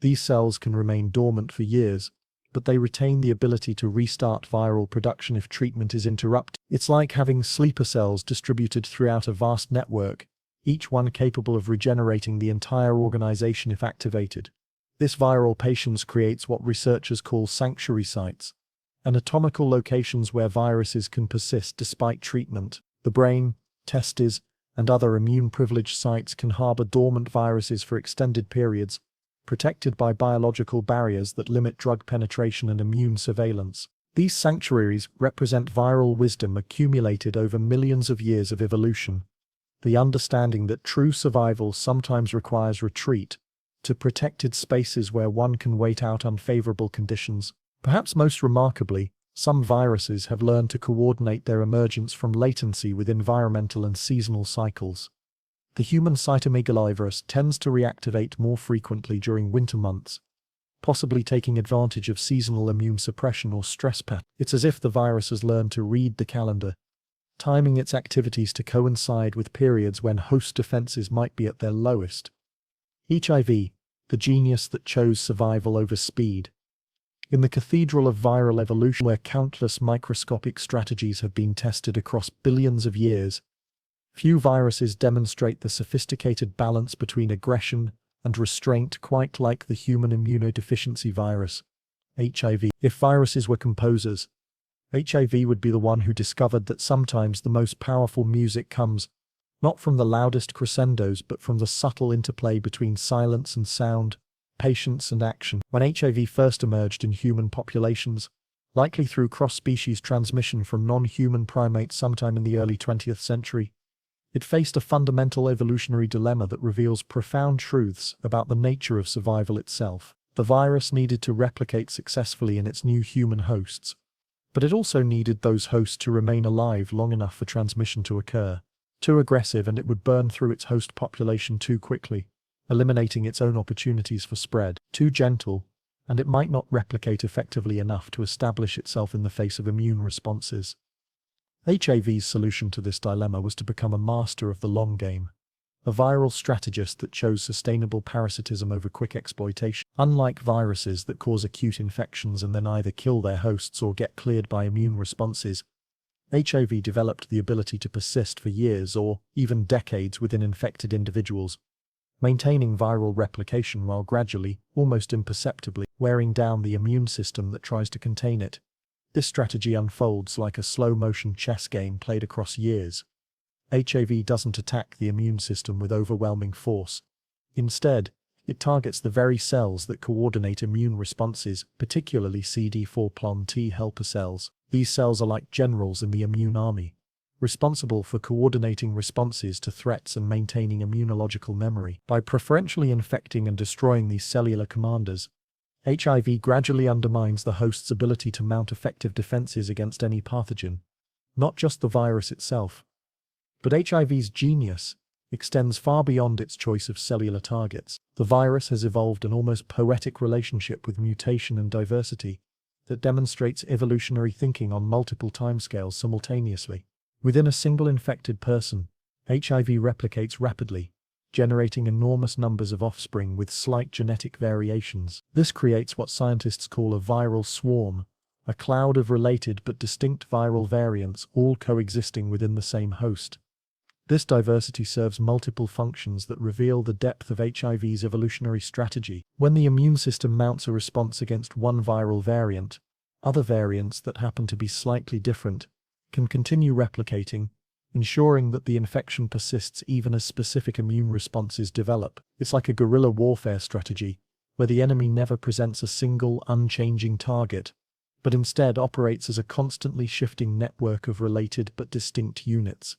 Speaker 1: These cells can remain dormant for years, but they retain the ability to restart viral production if treatment is interrupted. It's like having sleeper cells distributed throughout a vast network, each one capable of regenerating the entire organization if activated. This viral patience creates what researchers call sanctuary sites, anatomical locations where viruses can persist despite treatment. The brain, testes, and other immune-privileged sites can harbor dormant viruses for extended periods, protected by biological barriers that limit drug penetration and immune surveillance. These sanctuaries represent viral wisdom accumulated over millions of years of evolution. The understanding that true survival sometimes requires retreat to protected spaces where one can wait out unfavorable conditions. Perhaps most remarkably, some viruses have learned to coordinate their emergence from latency with environmental and seasonal cycles. The human cytomegalovirus tends to reactivate more frequently during winter months, possibly taking advantage of seasonal immune suppression or stress patterns. It's as if the virus has learned to read the calendar, timing its activities to coincide with periods when host defenses might be at their lowest. HIV, the genius that chose survival over speed. In the cathedral of viral evolution, where countless microscopic strategies have been tested across billions of years, few viruses demonstrate the sophisticated balance between aggression and restraint quite like the human immunodeficiency virus, HIV. If viruses were composers, HIV would be the one who discovered that sometimes the most powerful music comes not from the loudest crescendos but from the subtle interplay between silence and sound, patience and action. When HIV first emerged in human populations, likely through cross-species transmission from non-human primates sometime in the early 20th century, it faced a fundamental evolutionary dilemma that reveals profound truths about the nature of survival itself. The virus needed to replicate successfully in its new human hosts, but it also needed those hosts to remain alive long enough for transmission to occur. Too aggressive and it would burn through its host population too quickly, eliminating its own opportunities for spread. Too gentle, and it might not replicate effectively enough to establish itself in the face of immune responses. HIV's solution to this dilemma was to become a master of the long game, a viral strategist that chose sustainable parasitism over quick exploitation. Unlike viruses that cause acute infections and then either kill their hosts or get cleared by immune responses, HIV developed the ability to persist for years or even decades within infected individuals, maintaining viral replication while gradually, almost imperceptibly, wearing down the immune system that tries to contain it. This strategy unfolds like a slow-motion chess game played across years. HIV doesn't attack the immune system with overwhelming force. Instead, it targets the very cells that coordinate immune responses, particularly CD4+ T helper cells. These cells are like generals in the immune army, responsible for coordinating responses to threats and maintaining immunological memory. By preferentially infecting and destroying these cellular commanders, HIV gradually undermines the host's ability to mount effective defenses against any pathogen, not just the virus itself. But HIV's genius extends far beyond its choice of cellular targets. The virus has evolved an almost poetic relationship with mutation and diversity that demonstrates evolutionary thinking on multiple timescales simultaneously. Within a single infected person, HIV replicates rapidly, generating enormous numbers of offspring with slight genetic variations. This creates what scientists call a viral swarm, a cloud of related but distinct viral variants all coexisting within the same host. This diversity serves multiple functions that reveal the depth of HIV's evolutionary strategy. When the immune system mounts a response against one viral variant, other variants that happen to be slightly different can continue replicating, ensuring that the infection persists even as specific immune responses develop. It's like a guerrilla warfare strategy, where the enemy never presents a single, unchanging target, but instead operates as a constantly shifting network of related but distinct units.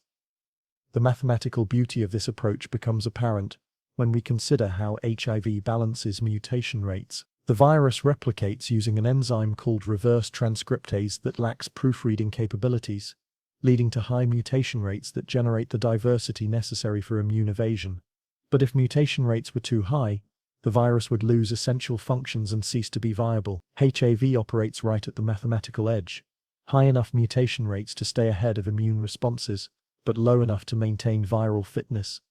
Speaker 1: The mathematical beauty of this approach becomes apparent when we consider how HIV balances mutation rates. The virus replicates using an enzyme called reverse transcriptase that lacks proofreading capabilities, leading to high mutation rates that generate the diversity necessary for immune evasion. But if mutation rates were too high, the virus would lose essential functions and cease to be viable. HIV operates right at the mathematical edge: high enough mutation rates to stay ahead of immune responses, but low enough to maintain viral fitness.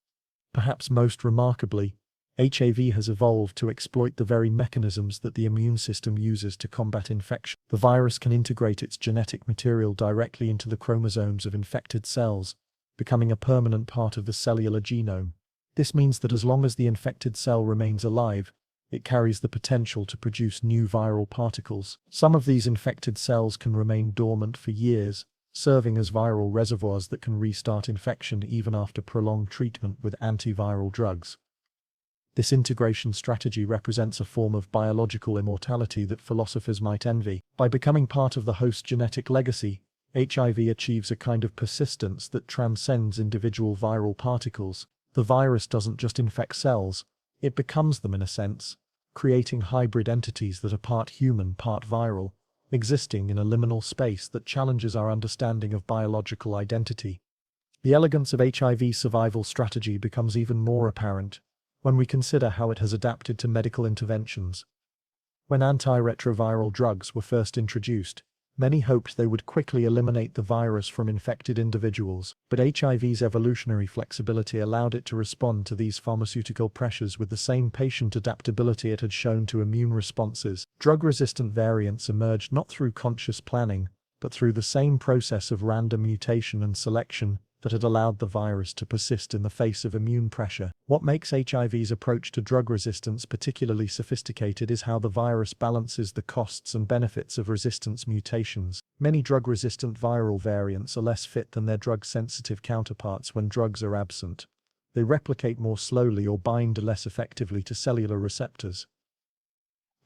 Speaker 1: Perhaps most remarkably, HIV has evolved to exploit the very mechanisms that the immune system uses to combat infection. The virus can integrate its genetic material directly into the chromosomes of infected cells, becoming a permanent part of the cellular genome. This means that as long as the infected cell remains alive, it carries the potential to produce new viral particles. Some of these infected cells can remain dormant for years, serving as viral reservoirs that can restart infection even after prolonged treatment with antiviral drugs. This integration strategy represents a form of biological immortality that philosophers might envy. By becoming part of the host's genetic legacy, HIV achieves a kind of persistence that transcends individual viral particles. The virus doesn't just infect cells, it becomes them in a sense, creating hybrid entities that are part human, part viral, existing in a liminal space that challenges our understanding of biological identity. The elegance of HIV's survival strategy becomes even more apparent when we consider how it has adapted to medical interventions. When antiretroviral drugs were first introduced, many hoped they would quickly eliminate the virus from infected individuals, but HIV's evolutionary flexibility allowed it to respond to these pharmaceutical pressures with the same patient adaptability it had shown to immune responses. Drug-resistant variants emerged not through conscious planning, but through the same process of random mutation and selection that had allowed the virus to persist in the face of immune pressure. What makes HIV's approach to drug resistance particularly sophisticated is how the virus balances the costs and benefits of resistance mutations. Many drug-resistant viral variants are less fit than their drug-sensitive counterparts when drugs are absent. They replicate more slowly or bind less effectively to cellular receptors.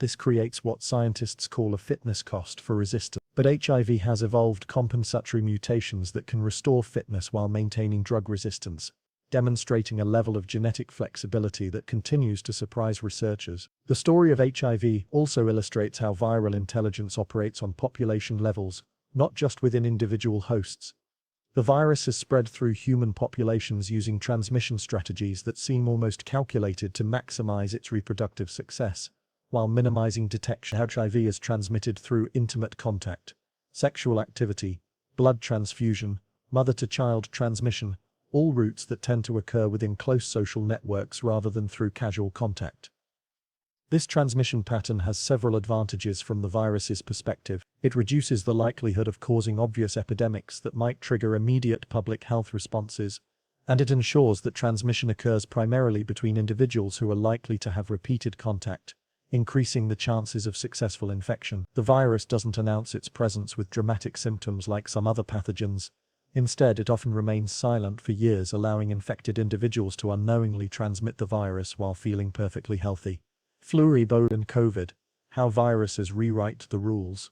Speaker 1: This creates what scientists call a fitness cost for resistance. But HIV has evolved compensatory mutations that can restore fitness while maintaining drug resistance, demonstrating a level of genetic flexibility that continues to surprise researchers. The story of HIV also illustrates how viral intelligence operates on population levels, not just within individual hosts. The virus has spread through human populations using transmission strategies that seem almost calculated to maximize its reproductive success, while minimizing detection. HIV is transmitted through intimate contact, sexual activity, blood transfusion, mother-to-child transmission, all routes that tend to occur within close social networks rather than through casual contact. This transmission pattern has several advantages from the virus's perspective. It reduces the likelihood of causing obvious epidemics that might trigger immediate public health responses, and it ensures that transmission occurs primarily between individuals who are likely to have repeated contact, increasing the chances of successful infection. The virus doesn't announce its presence with dramatic symptoms like some other pathogens. Instead, it often remains silent for years, allowing infected individuals to unknowingly transmit the virus while feeling perfectly healthy. Flu, Ebola, and COVID: how viruses rewrite the rules.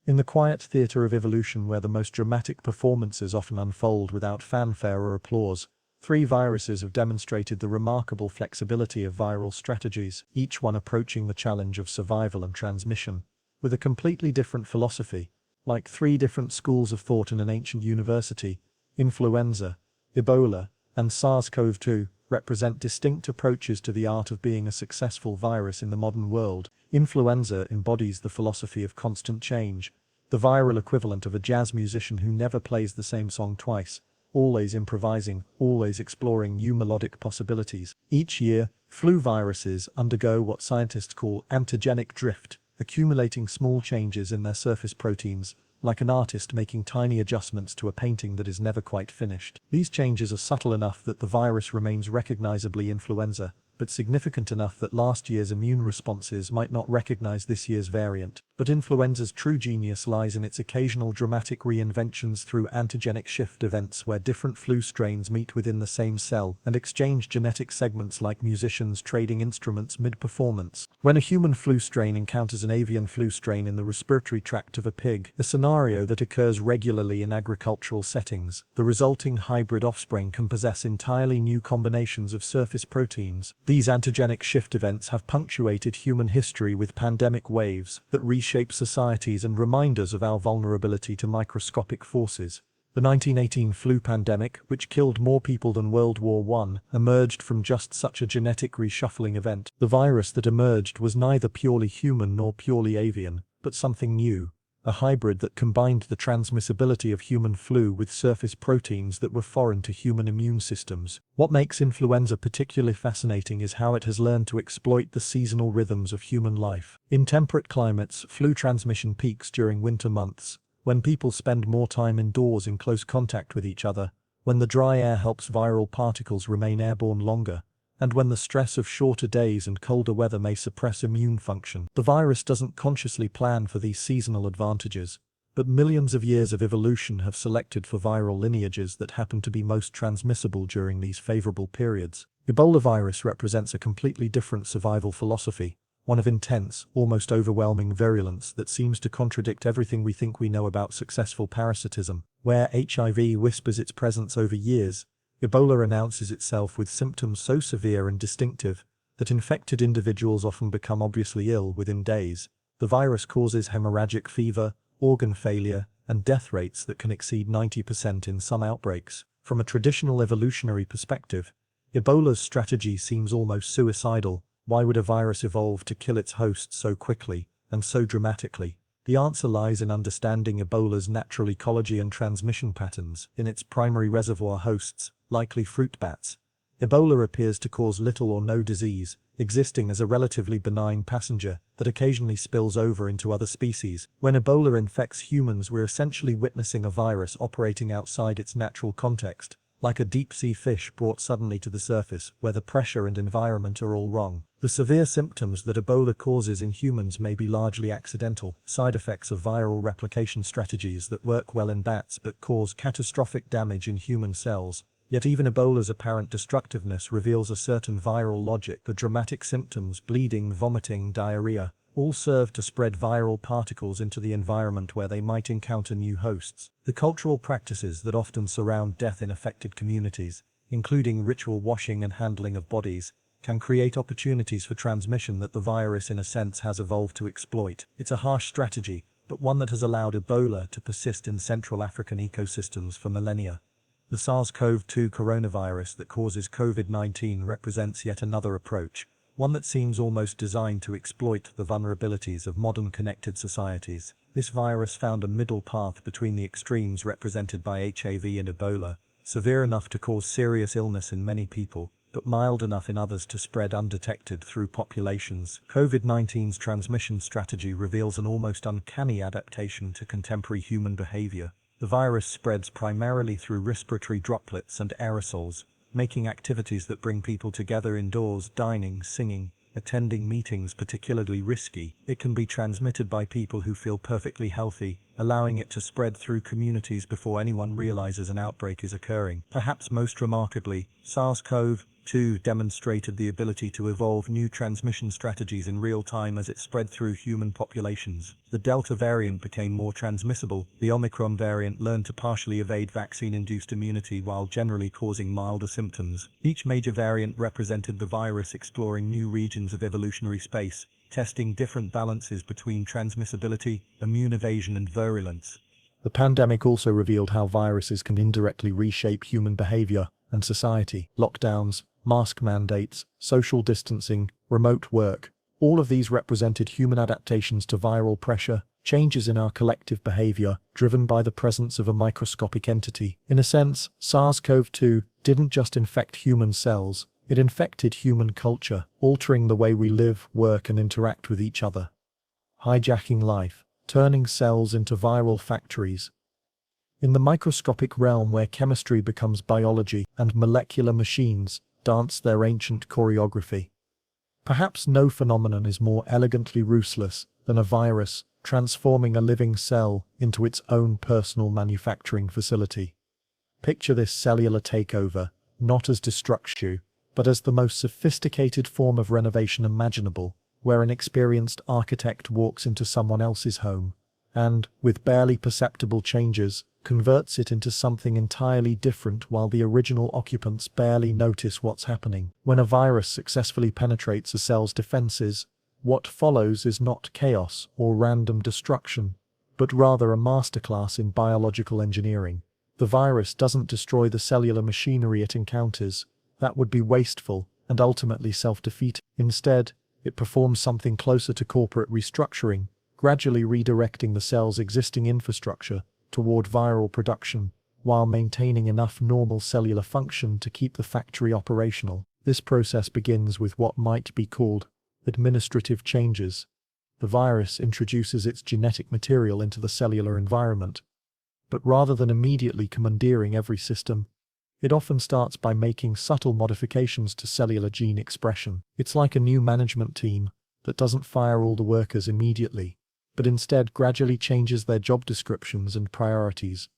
Speaker 1: In the quiet theater of evolution, where the most dramatic performances often unfold without fanfare or applause, 3 viruses have demonstrated the remarkable flexibility of viral strategies, each one approaching the challenge of survival and transmission with a completely different philosophy. Like 3 different schools of thought in an ancient university, influenza, Ebola, and SARS-CoV-2 represent distinct approaches to the art of being a successful virus in the modern world. Influenza embodies the philosophy of constant change, the viral equivalent of a jazz musician who never plays the same song twice, always improvising, always exploring new melodic possibilities. Each year, flu viruses undergo what scientists call antigenic drift, accumulating small changes in their surface proteins, like an artist making tiny adjustments to a painting that is never quite finished. These changes are subtle enough that the virus remains recognizably influenza, but significant enough that last year's immune responses might not recognize this year's variant. But influenza's true genius lies in its occasional dramatic reinventions through antigenic shift events where different flu strains meet within the same cell and exchange genetic segments like musicians trading instruments mid-performance. When a human flu strain encounters an avian flu strain in the respiratory tract of a pig, a scenario that occurs regularly in agricultural settings, the resulting hybrid offspring can possess entirely new combinations of surface proteins. These antigenic shift events have punctuated human history with pandemic waves that reshape societies and remind us of our vulnerability to microscopic forces. The 1918 flu pandemic, which killed more people than World War I, emerged from just such a genetic reshuffling event. The virus that emerged was neither purely human nor purely avian, but something new. A hybrid that combined the transmissibility of human flu with surface proteins that were foreign to human immune systems. What makes influenza particularly fascinating is how it has learned to exploit the seasonal rhythms of human life. In temperate climates, flu transmission peaks during winter months, when people spend more time indoors in close contact with each other, when the dry air helps viral particles remain airborne longer, and when the stress of shorter days and colder weather may suppress immune function. The virus doesn't consciously plan for these seasonal advantages, but millions of years of evolution have selected for viral lineages that happen to be most transmissible during these favorable periods. Ebola virus represents a completely different survival philosophy, one of intense, almost overwhelming virulence that seems to contradict everything we think we know about successful parasitism. Where HIV whispers its presence over years, Ebola announces itself with symptoms so severe and distinctive that infected individuals often become obviously ill within days. The virus causes hemorrhagic fever, organ failure, and death rates that can exceed 90% in some outbreaks. From a traditional evolutionary perspective, Ebola's strategy seems almost suicidal. Why would a virus evolve to kill its host so quickly and so dramatically? The answer lies in understanding Ebola's natural ecology and transmission patterns. In its primary reservoir hosts, likely fruit bats, Ebola appears to cause little or no disease, existing as a relatively benign passenger that occasionally spills over into other species. When Ebola infects humans, we're essentially witnessing a virus operating outside its natural context, like a deep-sea fish brought suddenly to the surface, where the pressure and environment are all wrong. The severe symptoms that Ebola causes in humans may be largely accidental, side effects of viral replication strategies that work well in bats but cause catastrophic damage in human cells. Yet even Ebola's apparent destructiveness reveals a certain viral logic. The dramatic symptoms, bleeding, vomiting, diarrhea, all serve to spread viral particles into the environment where they might encounter new hosts. The cultural practices that often surround death in affected communities, including ritual washing and handling of bodies, can create opportunities for transmission that the virus in a sense has evolved to exploit. It's a harsh strategy, but one that has allowed Ebola to persist in Central African ecosystems for millennia. The SARS-CoV-2 coronavirus that causes COVID-19 represents yet another approach, one that seems almost designed to exploit the vulnerabilities of modern connected societies. This virus found a middle path between the extremes represented by HIV and Ebola, severe enough to cause serious illness in many people, but mild enough in others to spread undetected through populations. COVID-19's transmission strategy reveals an almost uncanny adaptation to contemporary human behavior. The virus spreads primarily through respiratory droplets and aerosols, making activities that bring people together indoors, dining, singing, attending meetings particularly risky. It can be transmitted by people who feel perfectly healthy, allowing it to spread through communities before anyone realizes an outbreak is occurring. Perhaps most remarkably, SARS-CoV-2 demonstrated the ability to evolve new transmission strategies in real time as it spread through human populations. The Delta variant became more transmissible. The Omicron variant learned to partially evade vaccine-induced immunity while generally causing milder symptoms. Each major variant represented the virus exploring new regions of evolutionary space, testing different balances between transmissibility, immune evasion, and virulence. The pandemic also revealed how viruses can indirectly reshape human behavior and society. Lockdowns, mask mandates, social distancing, remote work, All of these represented human adaptations to viral pressure, changes in our collective behavior, driven by the presence of a microscopic entity. In a sense, SARS-CoV-2 didn't just infect human cells, it infected human culture, altering the way we live, work, and interact with each other. Hijacking life, turning cells into viral factories. In the microscopic realm where chemistry becomes biology and molecular machines dance their ancient choreography. Perhaps no phenomenon is more elegantly ruthless than a virus transforming a living cell into its own personal manufacturing facility. Picture this cellular takeover, not as destruction, but as the most sophisticated form of renovation imaginable, where an experienced architect walks into someone else's home and, with barely perceptible changes, converts it into something entirely different while the original occupants barely notice what's happening. When a virus successfully penetrates a cell's defenses, what follows is not chaos or random destruction, but rather a masterclass in biological engineering. The virus doesn't destroy the cellular machinery it encounters. That would be wasteful and ultimately self-defeating. Instead, it performs something closer to corporate restructuring, gradually redirecting the cell's existing infrastructure toward viral production, while maintaining enough normal cellular function to keep the factory operational. This process begins with what might be called administrative changes. The virus introduces its genetic material into the cellular environment, but rather than immediately commandeering every system, it often starts by making subtle modifications to cellular gene expression. It's like a new management team that doesn't fire all the workers immediately, but instead gradually changes their job descriptions and priorities.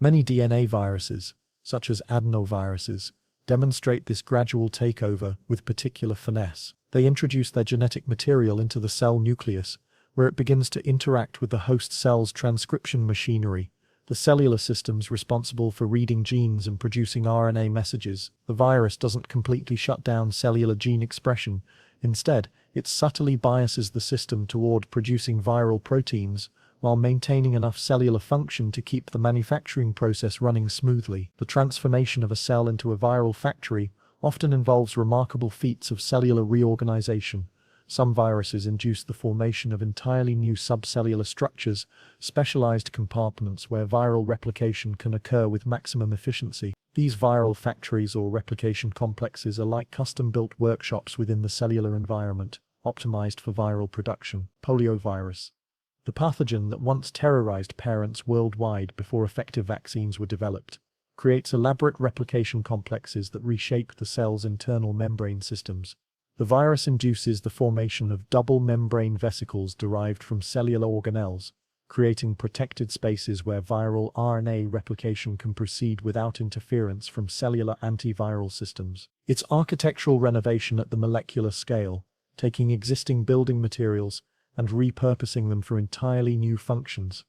Speaker 1: Many DNA viruses, such as adenoviruses, demonstrate this gradual takeover with particular finesse. They introduce their genetic material into the cell nucleus, where it begins to interact with the host cell's transcription machinery, the cellular systems responsible for reading genes and producing RNA messages. The virus doesn't completely shut down cellular gene expression. Instead, it subtly biases the system toward producing viral proteins, while maintaining enough cellular function to keep the manufacturing process running smoothly. The transformation of a cell into a viral factory often involves remarkable feats of cellular reorganization. Some viruses induce the formation of entirely new subcellular structures, specialized compartments where viral replication can occur with maximum efficiency. These viral factories or replication complexes are like custom-built workshops within the cellular environment, optimized for viral production. Poliovirus, the pathogen that once terrorized parents worldwide before effective vaccines were developed, creates elaborate replication complexes that reshape the cell's internal membrane systems. The virus induces the formation of double membrane vesicles derived from cellular organelles, creating protected spaces where viral RNA replication can proceed without interference from cellular antiviral systems. It's architectural renovation at the molecular scale, taking existing building materials and repurposing them for entirely new functions.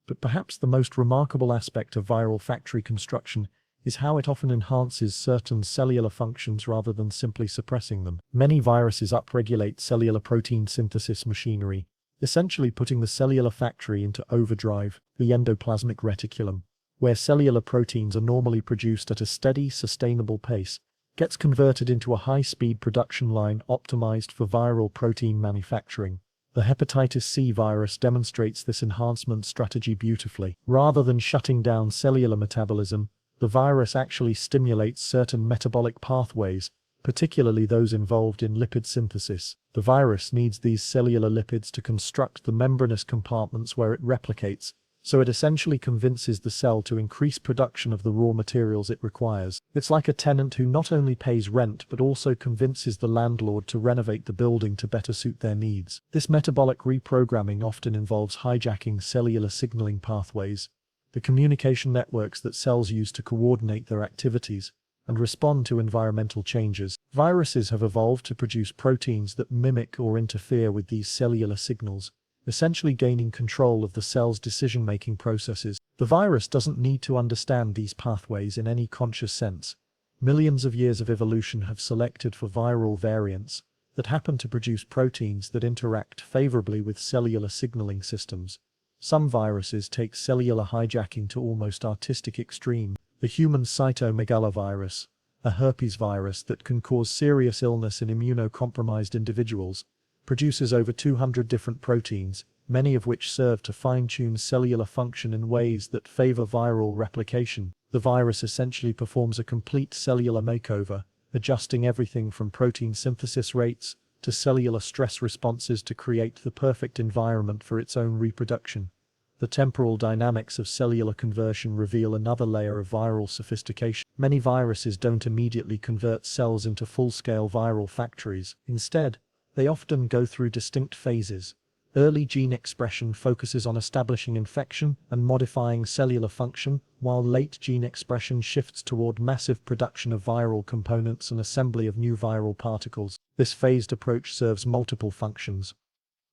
Speaker 1: But perhaps the most remarkable aspect of viral factory construction is how it often enhances certain cellular functions rather than simply suppressing them. Many viruses upregulate cellular protein synthesis machinery, essentially putting the cellular factory into overdrive. The endoplasmic reticulum, where cellular proteins are normally produced at a steady, sustainable pace, gets converted into a high-speed production line optimized for viral protein manufacturing. The hepatitis C virus demonstrates this enhancement strategy beautifully. Rather than shutting down cellular metabolism, the virus actually stimulates certain metabolic pathways, particularly those involved in lipid synthesis. The virus needs these cellular lipids to construct the membranous compartments where it replicates, so it essentially convinces the cell to increase production of the raw materials it requires. It's like a tenant who not only pays rent but also convinces the landlord to renovate the building to better suit their needs. This metabolic reprogramming often involves hijacking cellular signaling pathways, the communication networks that cells use to coordinate their activities and respond to environmental changes. Viruses have evolved to produce proteins that mimic or interfere with these cellular signals, essentially gaining control of the cell's decision-making processes. The virus doesn't need to understand these pathways in any conscious sense. Millions of years of evolution have selected for viral variants that happen to produce proteins that interact favorably with cellular signaling systems. Some viruses take cellular hijacking to almost artistic extreme. The human cytomegalovirus, a herpes virus that can cause serious illness in immunocompromised individuals, produces over 200 different proteins, many of which serve to fine-tune cellular function in ways that favor viral replication. The virus essentially performs a complete cellular makeover, adjusting everything from protein synthesis rates to cellular stress responses to create the perfect environment for its own reproduction. The temporal dynamics of cellular conversion reveal another layer of viral sophistication. Many viruses don't immediately convert cells into full-scale viral factories. Instead, they often go through distinct phases. Early gene expression focuses on establishing infection and modifying cellular function, while late gene expression shifts toward massive production of viral components and assembly of new viral particles. This phased approach serves multiple functions.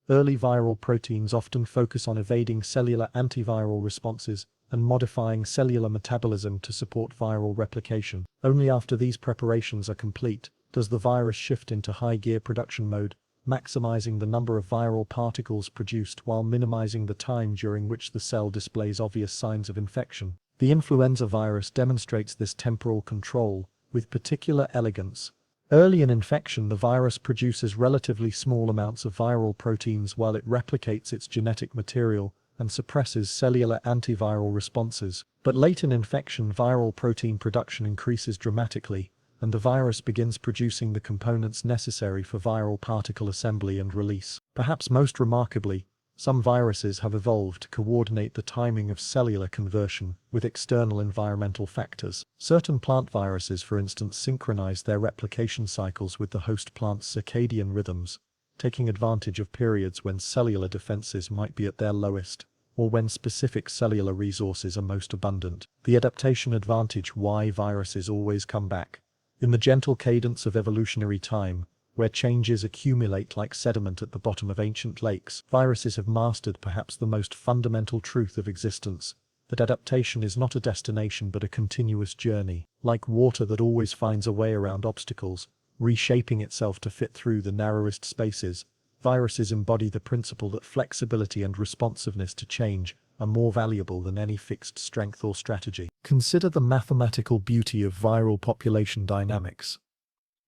Speaker 1: Early viral proteins often focus on evading cellular antiviral responses and modifying cellular metabolism to support viral replication. Only after these preparations are complete does the virus shift into high-gear production mode, maximizing the number of viral particles produced while minimizing the time during which the cell displays obvious signs of infection. The influenza virus demonstrates this temporal control with particular elegance. Early in infection, the virus produces relatively small amounts of viral proteins while it replicates its genetic material and suppresses cellular antiviral responses. But late in infection, viral protein production increases dramatically, and the virus begins producing the components necessary for viral particle assembly and release. Perhaps most remarkably, some viruses have evolved to coordinate the timing of cellular conversion with external environmental factors. Certain plant viruses, for instance, synchronize their replication cycles with the host plant's circadian rhythms, taking advantage of periods when cellular defenses might be at their lowest, or when specific cellular resources are most abundant. The adaptation advantage: why viruses always come back. In the gentle cadence of evolutionary time, where changes accumulate like sediment at the bottom of ancient lakes, viruses have mastered perhaps the most fundamental truth of existence, that adaptation is not a destination but a continuous journey. Like water that always finds a way around obstacles, reshaping itself to fit through the narrowest spaces, viruses embody the principle that flexibility and responsiveness to change are more valuable than any fixed strength or strategy. Consider the mathematical beauty of viral population dynamics.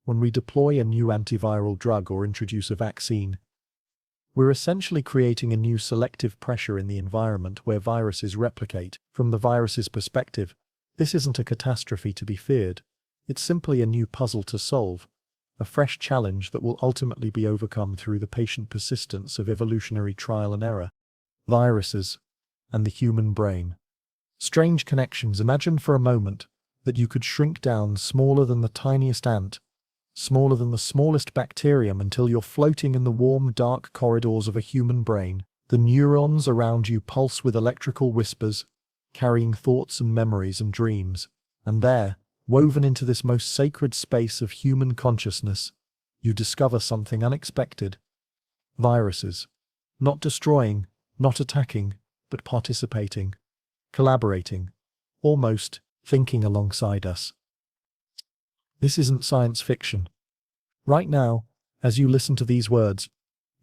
Speaker 1: When we deploy a new antiviral drug or introduce a vaccine, we're essentially creating a new selective pressure in the environment where viruses replicate. From the virus's perspective, this isn't a catastrophe to be feared. It's simply a new puzzle to solve, a fresh challenge that will ultimately be overcome through the patient persistence of evolutionary trial and error. Viruses and the human brain. Strange connections. Imagine for a moment that you could shrink down smaller than the tiniest ant, smaller than the smallest bacterium, until you're floating in the warm, dark corridors of a human brain. The neurons around you pulse with electrical whispers, carrying thoughts and memories and dreams. And there, woven into this most sacred space of human consciousness, you discover something unexpected. Viruses. Not destroying, not attacking, but participating, collaborating, almost thinking alongside us. This isn't science fiction. Right now, as you listen to these words,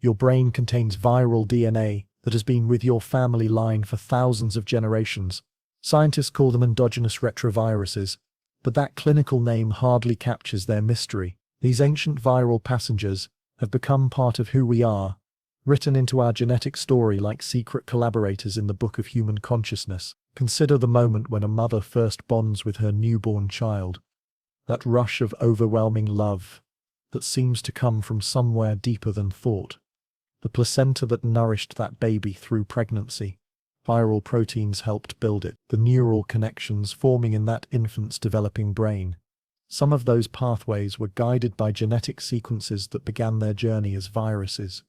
Speaker 1: your brain contains viral DNA that has been with your family line for thousands of generations. Scientists call them endogenous retroviruses, but that clinical name hardly captures their mystery. These ancient viral passengers have become part of who we are, written into our genetic story like secret collaborators in the book of human consciousness. Consider the moment when a mother first bonds with her newborn child. That rush of overwhelming love that seems to come from somewhere deeper than thought. The placenta that nourished that baby through pregnancy. Viral proteins helped build it. The neural connections forming in that infant's developing brain. Some of those pathways were guided by genetic sequences that began their journey as viruses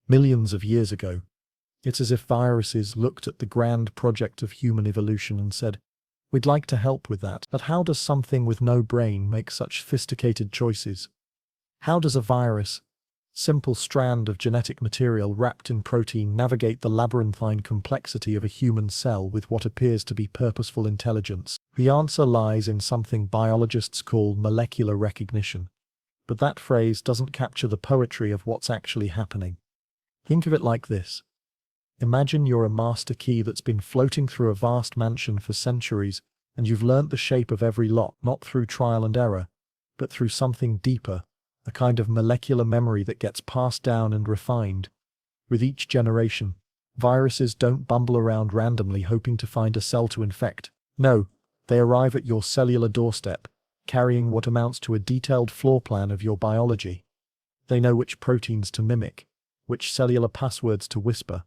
Speaker 1: millions of years ago. It's as if viruses looked at the grand project of human evolution and said, "We'd like to help with that." But how does something with no brain make such sophisticated choices? How does a virus, simple strand of genetic material wrapped in protein, navigate the labyrinthine complexity of a human cell with what appears to be purposeful intelligence? The answer lies in something biologists call molecular recognition. But that phrase doesn't capture the poetry of what's actually happening. Think of it like this. Imagine you're a master key that's been floating through a vast mansion for centuries, and you've learnt the shape of every lock, not through trial and error, but through something deeper, a kind of molecular memory that gets passed down and refined. With each generation, viruses don't bumble around randomly hoping to find a cell to infect. No, they arrive at your cellular doorstep, carrying what amounts to a detailed floor plan of your biology. They know which proteins to mimic, which cellular passwords to whisper,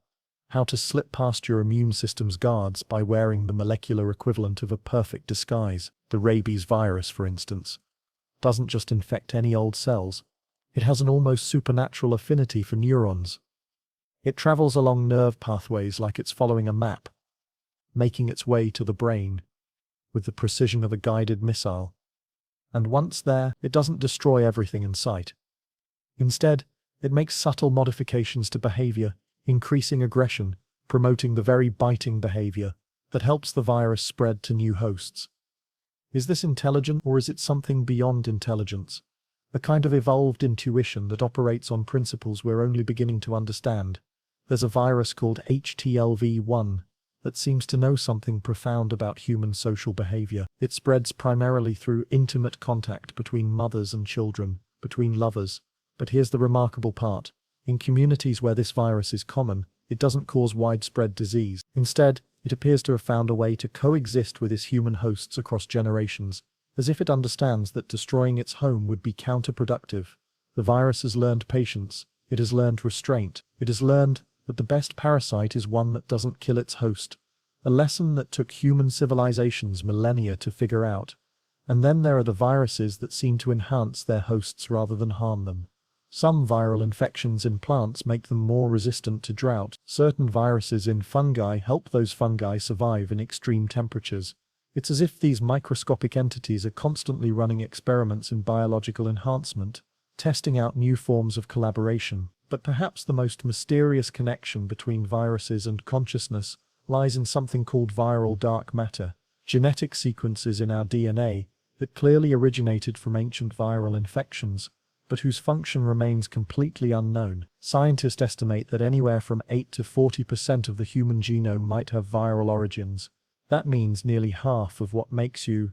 Speaker 1: how to slip past your immune system's guards by wearing the molecular equivalent of a perfect disguise. The rabies virus, for instance, doesn't just infect any old cells. It has an almost supernatural affinity for neurons. It travels along nerve pathways like it's following a map, making its way to the brain with the precision of a guided missile. And once there, it doesn't destroy everything in sight. Instead, it makes subtle modifications to behavior, increasing aggression, promoting the very biting behavior that helps the virus spread to new hosts. Is this intelligent, or is it something beyond intelligence? A kind of evolved intuition that operates on principles we're only beginning to understand. There's a virus called HTLV1 that seems to know something profound about human social behavior. It spreads primarily through intimate contact between mothers and children, between lovers. But here's the remarkable part. In communities where this virus is common, it doesn't cause widespread disease. Instead, it appears to have found a way to coexist with its human hosts across generations, as if it understands that destroying its home would be counterproductive. The virus has learned patience, it has learned restraint, it has learned that the best parasite is one that doesn't kill its host, a lesson that took human civilizations millennia to figure out. And then there are the viruses that seem to enhance their hosts rather than harm them. Some viral infections in plants make them more resistant to drought. Certain viruses in fungi help those fungi survive in extreme temperatures. It's as if these microscopic entities are constantly running experiments in biological enhancement, testing out new forms of collaboration. But perhaps the most mysterious connection between viruses and consciousness lies in something called viral dark matter, genetic sequences in our DNA that clearly originated from ancient viral infections, but whose function remains completely unknown. Scientists estimate that anywhere from 8 to 40% of the human genome might have viral origins. That means nearly half of what makes you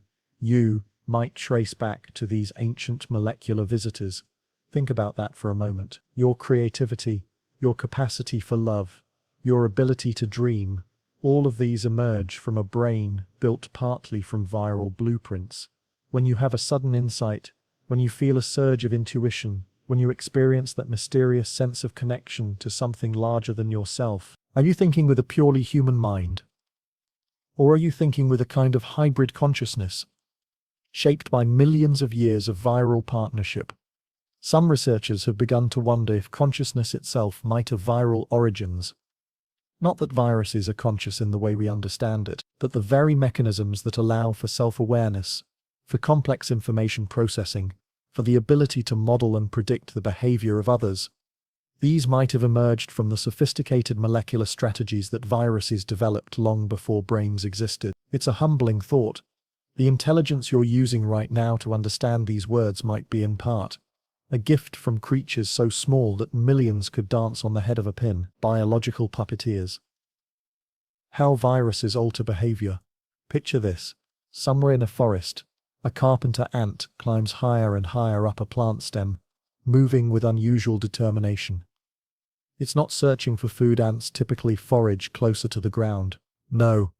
Speaker 1: might trace back to these ancient molecular visitors. Think about that for a moment. Your creativity, your capacity for love, your ability to dream, all of these emerge from a brain built partly from viral blueprints. When you have a sudden insight, when you feel a surge of intuition, when you experience that mysterious sense of connection to something larger than yourself, are you thinking with a purely human mind? Or are you thinking with a kind of hybrid consciousness, shaped by millions of years of viral partnership? Some researchers have begun to wonder if consciousness itself might have viral origins. Not that viruses are conscious in the way we understand it, but the very mechanisms that allow for self-awareness, for complex information processing, for the ability to model and predict the behavior of others. These might have emerged from the sophisticated molecular strategies that viruses developed long before brains existed. It's a humbling thought. The intelligence you're using right now to understand these words might be in part a gift from creatures so small that millions could dance on the head of a pin. Biological puppeteers. How viruses alter behavior. Picture this. Somewhere in a forest, a carpenter ant climbs higher and higher up a plant stem, moving with unusual determination. It's not searching for food. Ants typically forage closer to the ground. No,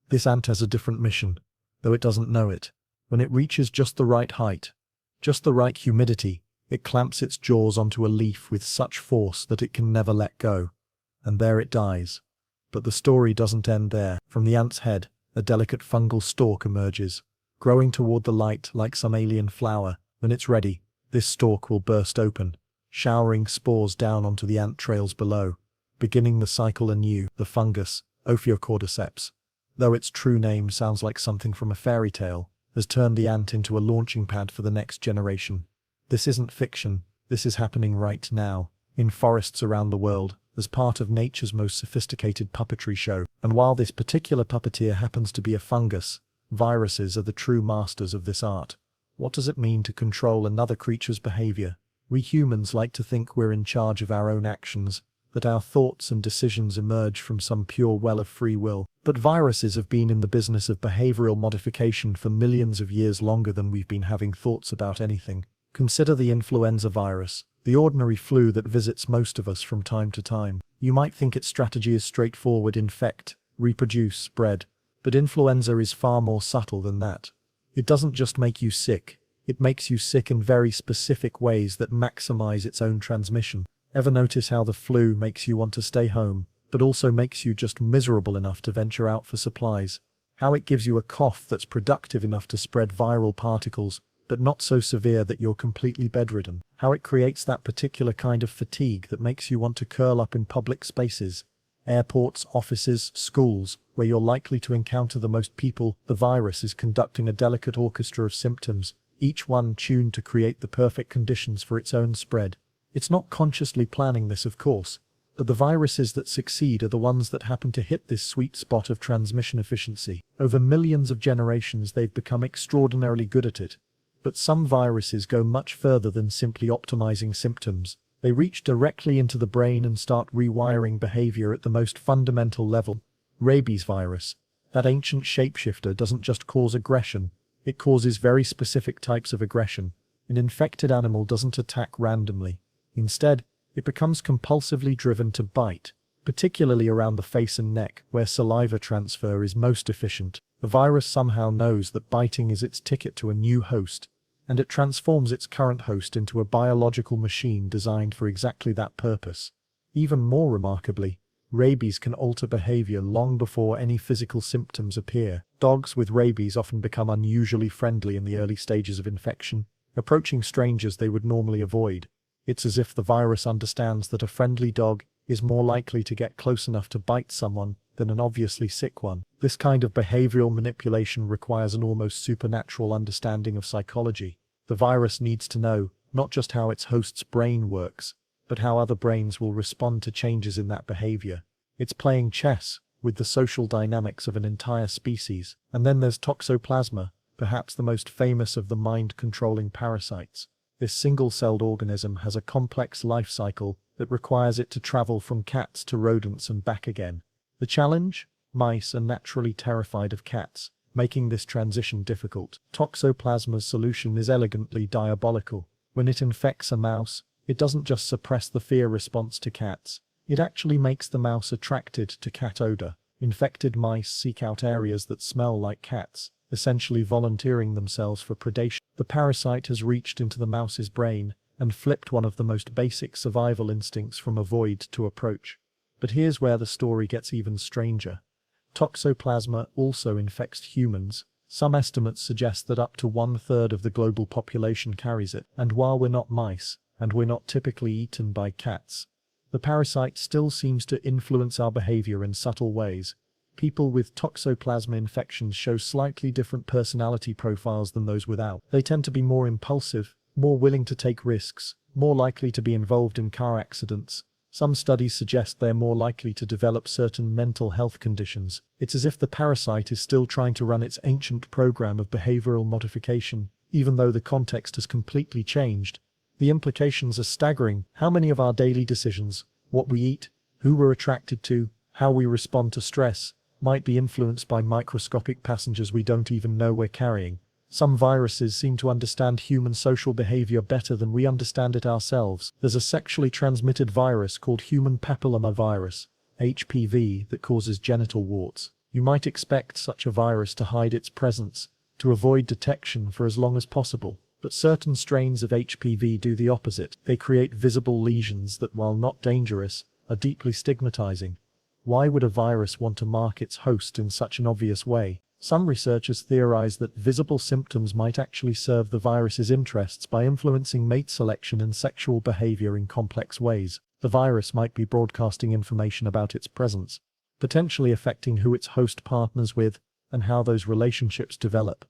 Speaker 1: this ant has a different mission, though it doesn't know it. When it reaches just the right height, just the right humidity, it clamps its jaws onto a leaf with such force that it can never let go. And there it dies. But the story doesn't end there. From the ant's head, a delicate fungal stalk emerges, growing toward the light like some alien flower. When it's ready, this stalk will burst open, showering spores down onto the ant trails below, beginning the cycle anew. The fungus, Ophiocordyceps, though its true name sounds like something from a fairy tale, has turned the ant into a launching pad for the next generation. This isn't fiction, this is happening right now, in forests around the world, as part of nature's most sophisticated puppetry show. And while this particular puppeteer happens to be a fungus, viruses are the true masters of this art. What does it mean to control another creature's behavior? We humans like to think we're in charge of our own actions, that our thoughts and decisions emerge from some pure well of free will. But viruses have been in the business of behavioral modification for millions of years, longer than we've been having thoughts about anything. Consider the influenza virus, the ordinary flu that visits most of us from time to time. You might think its strategy is straightforward: infect, reproduce, spread. But influenza is far more subtle than that. It doesn't just make you sick, it makes you sick in very specific ways that maximize its own transmission. Ever notice how the flu makes you want to stay home, but also makes you just miserable enough to venture out for supplies? How it gives you a cough that's productive enough to spread viral particles, but not so severe that you're completely bedridden. How it creates that particular kind of fatigue that makes you want to curl up in public spaces, airports, offices, schools, where you're likely to encounter the most people. The virus is conducting a delicate orchestra of symptoms, each one tuned to create the perfect conditions for its own spread. It's not consciously planning this, of course, but the viruses that succeed are the ones that happen to hit this sweet spot of transmission efficiency. Over millions of generations, they've become extraordinarily good at it. But some viruses go much further than simply optimizing symptoms. They reach directly into the brain and start rewiring behavior at the most fundamental level. Rabies virus, that ancient shapeshifter, doesn't just cause aggression, it causes very specific types of aggression. An infected animal doesn't attack randomly. Instead, it becomes compulsively driven to bite, particularly around the face and neck, where saliva transfer is most efficient. The virus somehow knows that biting is its ticket to a new host, and it transforms its current host into a biological machine designed for exactly that purpose. Even more remarkably, rabies can alter behavior long before any physical symptoms appear. Dogs with rabies often become unusually friendly in the early stages of infection, approaching strangers they would normally avoid. It's as if the virus understands that a friendly dog is more likely to get close enough to bite someone than an obviously sick one. This kind of behavioral manipulation requires an almost supernatural understanding of psychology. The virus needs to know not just how its host's brain works, but how other brains will respond to changes in that behavior. It's playing chess with the social dynamics of an entire species. And then there's toxoplasma, perhaps the most famous of the mind-controlling parasites. This single-celled organism has a complex life cycle that requires it to travel from cats to rodents and back again. The challenge? Mice are naturally terrified of cats, making this transition difficult. Toxoplasma's solution is elegantly diabolical. When it infects a mouse, it doesn't just suppress the fear response to cats, it actually makes the mouse attracted to cat odor. Infected mice seek out areas that smell like cats, essentially volunteering themselves for predation. The parasite has reached into the mouse's brain and flipped one of the most basic survival instincts from avoid to approach. But here's where the story gets even stranger. Toxoplasma also infects humans. Some estimates suggest that up to 1/3 of the global population carries it. And while we're not mice, and we're not typically eaten by cats, the parasite still seems to influence our behavior in subtle ways. People with toxoplasma infections show slightly different personality profiles than those without. They tend to be more impulsive, more willing to take risks, more likely to be involved in car accidents. Some studies suggest they're more likely to develop certain mental health conditions. It's as if the parasite is still trying to run its ancient program of behavioral modification, even though the context has completely changed. The implications are staggering. How many of our daily decisions, what we eat, who we're attracted to, how we respond to stress, might be influenced by microscopic passengers we don't even know we're carrying. Some viruses seem to understand human social behavior better than we understand it ourselves. There's a sexually transmitted virus called human papillomavirus, HPV, that causes genital warts. You might expect such a virus to hide its presence, to avoid detection for as long as possible. But certain strains of HPV do the opposite. They create visible lesions that, while not dangerous, are deeply stigmatizing. Why would a virus want to mark its host in such an obvious way? Some researchers theorize that visible symptoms might actually serve the virus's interests by influencing mate selection and sexual behavior in complex ways. The virus might be broadcasting information about its presence, potentially affecting who its host partners with and how those relationships develop.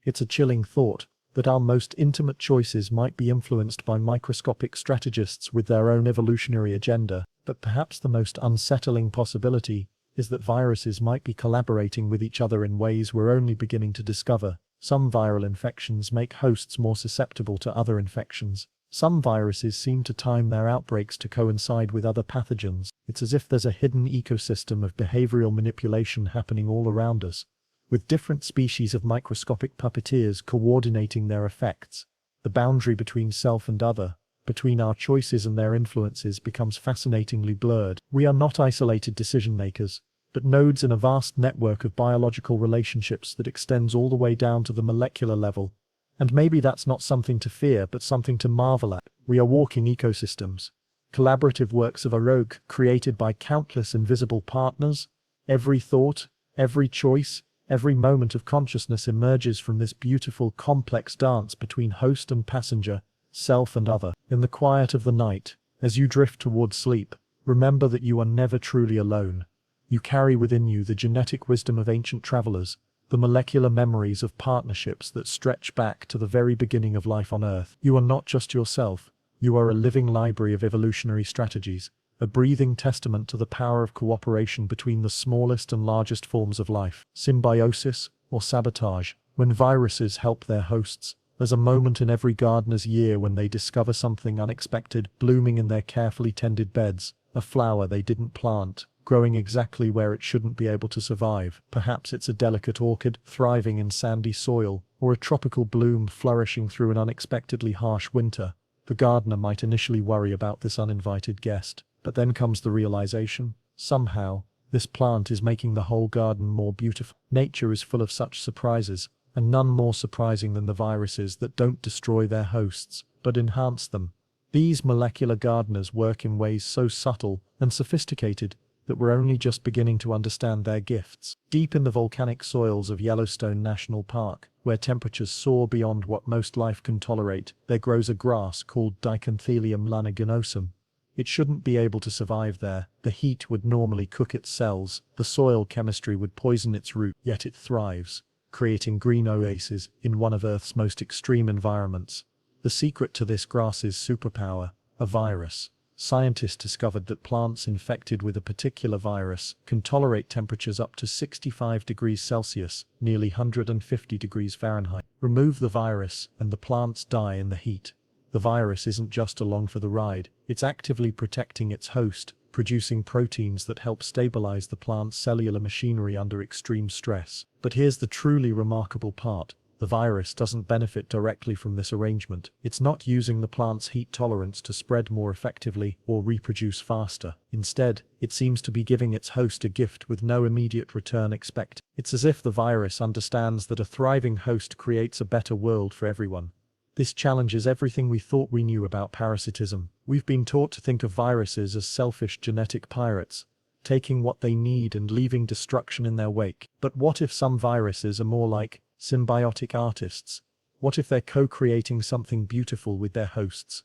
Speaker 1: It's a chilling thought that our most intimate choices might be influenced by microscopic strategists with their own evolutionary agenda. But perhaps the most unsettling possibility is that viruses might be collaborating with each other in ways we're only beginning to discover. Some viral infections make hosts more susceptible to other infections. Some viruses seem to time their outbreaks to coincide with other pathogens. It's as if there's a hidden ecosystem of behavioral manipulation happening all around us, with different species of microscopic puppeteers coordinating their effects. The The boundary between self and other, between our choices and their influences, becomes fascinatingly blurred. We are not isolated decision makers, but nodes in a vast network of biological relationships that extends all the way down to the molecular level. And maybe that's not something to fear, but something to marvel at. We are walking ecosystems, collaborative works of art created by countless invisible partners. Every thought, every choice, every moment of consciousness emerges from this beautiful, complex dance between host and passenger, self and other. In the quiet of the night, as you drift towards sleep, remember that you are never truly alone. You carry within you the genetic wisdom of ancient travelers, the molecular memories of partnerships that stretch back to the very beginning of life on Earth. You are not just yourself, you are a living library of evolutionary strategies, a breathing testament to the power of cooperation between the smallest and largest forms of life. Symbiosis, or sabotage. When viruses help their hosts, there's a moment in every gardener's year when they discover something unexpected blooming in their carefully tended beds, a flower they didn't plant, growing exactly where it shouldn't be able to survive. Perhaps it's a delicate orchid thriving in sandy soil, or a tropical bloom flourishing through an unexpectedly harsh winter. The gardener might initially worry about this uninvited guest, but then comes the realization, somehow, this plant is making the whole garden more beautiful. Nature is full of such surprises, and none more surprising than the viruses that don't destroy their hosts, but enhance them. These molecular gardeners work in ways so subtle and sophisticated that we're only just beginning to understand their gifts. Deep in the volcanic soils of Yellowstone National Park, where temperatures soar beyond what most life can tolerate, there grows a grass called Dicanthelium laniginosum. It shouldn't be able to survive there. The heat would normally cook its cells, the soil chemistry would poison its root, yet it thrives, creating green oases in one of Earth's most extreme environments. The secret to this grass's superpower, a virus. Scientists discovered that plants infected with a particular virus can tolerate temperatures up to 65 degrees Celsius, nearly 150 degrees Fahrenheit. Remove the virus, and the plants die in the heat. The virus isn't just along for the ride, it's actively protecting its host, producing proteins that help stabilize the plant's cellular machinery under extreme stress. But here's the truly remarkable part. The virus doesn't benefit directly from this arrangement. It's not using the plant's heat tolerance to spread more effectively or reproduce faster. Instead, it seems to be giving its host a gift with no immediate return expected. It's as if the virus understands that a thriving host creates a better world for everyone. This challenges everything we thought we knew about parasitism. We've been taught to think of viruses as selfish genetic pirates, taking what they need and leaving destruction in their wake. But what if some viruses are more like symbiotic artists? What if they're co-creating something beautiful with their hosts?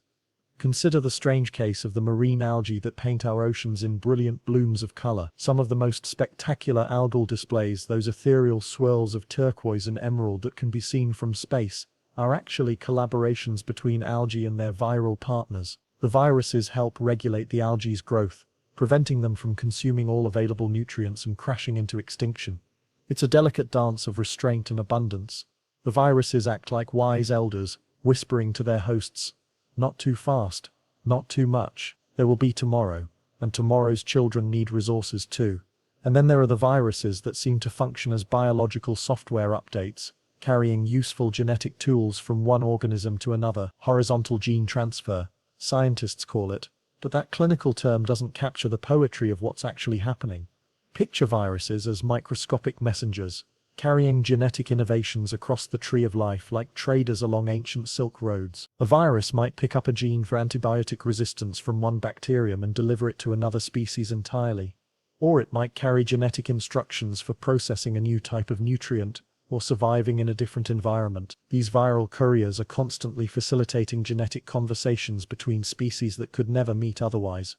Speaker 1: Consider the strange case of the marine algae that paint our oceans in brilliant blooms of color. Some of the most spectacular algal displays, those ethereal swirls of turquoise and emerald that can be seen from space, are actually collaborations between algae and their viral partners. The viruses help regulate the algae's growth, preventing them from consuming all available nutrients and crashing into extinction. It's a delicate dance of restraint and abundance. The viruses act like wise elders, whispering to their hosts, "Not too fast, not too much, there will be tomorrow, and tomorrow's children need resources too." And then there are the viruses that seem to function as biological software updates, carrying useful genetic tools from one organism to another. Horizontal gene transfer, scientists call it, but that clinical term doesn't capture the poetry of what's actually happening. Picture viruses as microscopic messengers, carrying genetic innovations across the tree of life like traders along ancient silk roads. A virus might pick up a gene for antibiotic resistance from one bacterium and deliver it to another species entirely. Or it might carry genetic instructions for processing a new type of nutrient, or surviving in a different environment. These viral couriers are constantly facilitating genetic conversations between species that could never meet otherwise.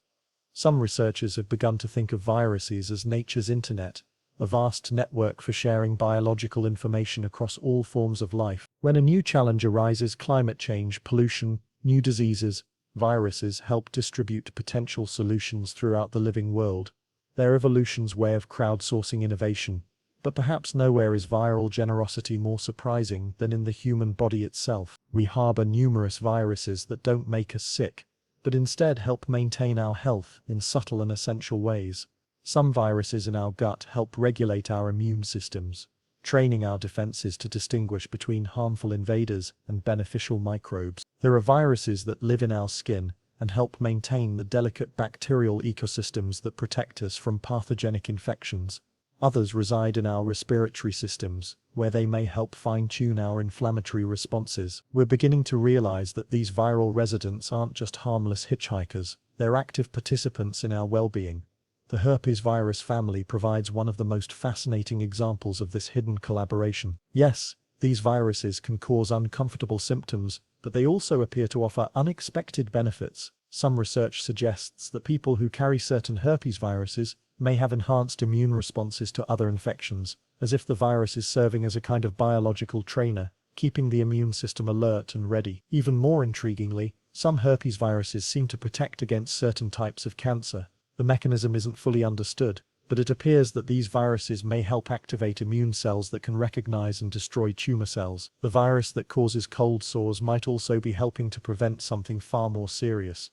Speaker 1: Some researchers have begun to think of viruses as nature's internet, a vast network for sharing biological information across all forms of life. When a new challenge arises, climate change, pollution, new diseases, viruses help distribute potential solutions throughout the living world. They're evolution's way of crowdsourcing innovation. But perhaps nowhere is viral generosity more surprising than in the human body itself. We harbor numerous viruses that don't make us sick, but instead help maintain our health in subtle and essential ways. Some viruses in our gut help regulate our immune systems, training our defenses to distinguish between harmful invaders and beneficial microbes. There are viruses that live in our skin and help maintain the delicate bacterial ecosystems that protect us from pathogenic infections. Others reside in our respiratory systems, where they may help fine-tune our inflammatory responses. We're beginning to realize that these viral residents aren't just harmless hitchhikers, they're active participants in our well-being. The herpes virus family provides one of the most fascinating examples of this hidden collaboration. Yes, these viruses can cause uncomfortable symptoms, but they also appear to offer unexpected benefits. Some research suggests that people who carry certain herpes viruses may have enhanced immune responses to other infections, as if the virus is serving as a kind of biological trainer, keeping the immune system alert and ready. Even more intriguingly, some herpes viruses seem to protect against certain types of cancer. The mechanism isn't fully understood, but it appears that these viruses may help activate immune cells that can recognize and destroy tumor cells. The virus that causes cold sores might also be helping to prevent something far more serious.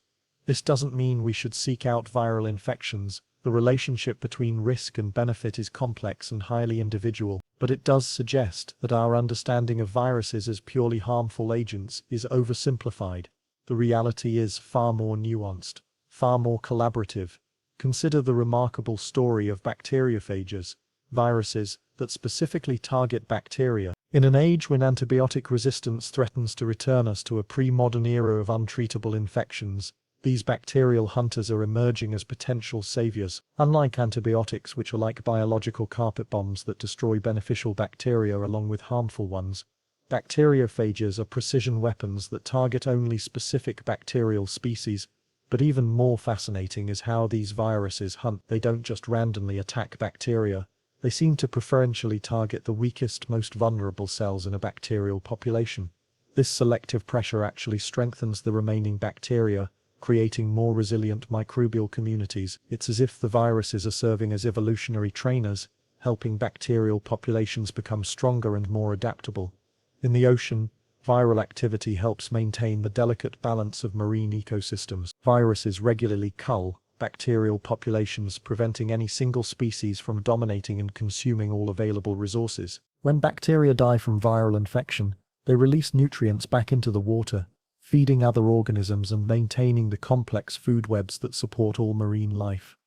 Speaker 1: This doesn't mean we should seek out viral infections. The relationship between risk and benefit is complex and highly individual, but it does suggest that our understanding of viruses as purely harmful agents is oversimplified. The reality is far more nuanced, far more collaborative. Consider the remarkable story of bacteriophages, viruses that specifically target bacteria. In an age when antibiotic resistance threatens to return us to a pre-modern era of untreatable infections, these bacterial hunters are emerging as potential saviors. Unlike antibiotics, which are like biological carpet bombs that destroy beneficial bacteria along with harmful ones, bacteriophages are precision weapons that target only specific bacterial species. But even more fascinating is how these viruses hunt. They don't just randomly attack bacteria, they seem to preferentially target the weakest, most vulnerable cells in a bacterial population. This selective pressure actually strengthens the remaining bacteria, creating more resilient microbial communities. It's as if the viruses are serving as evolutionary trainers, helping bacterial populations become stronger and more adaptable. In the ocean, viral activity helps maintain the delicate balance of marine ecosystems. Viruses regularly cull bacterial populations, preventing any single species from dominating and consuming all available resources. When bacteria die from viral infection, they release nutrients back into the water, feeding other organisms and maintaining the complex food webs that support all marine life.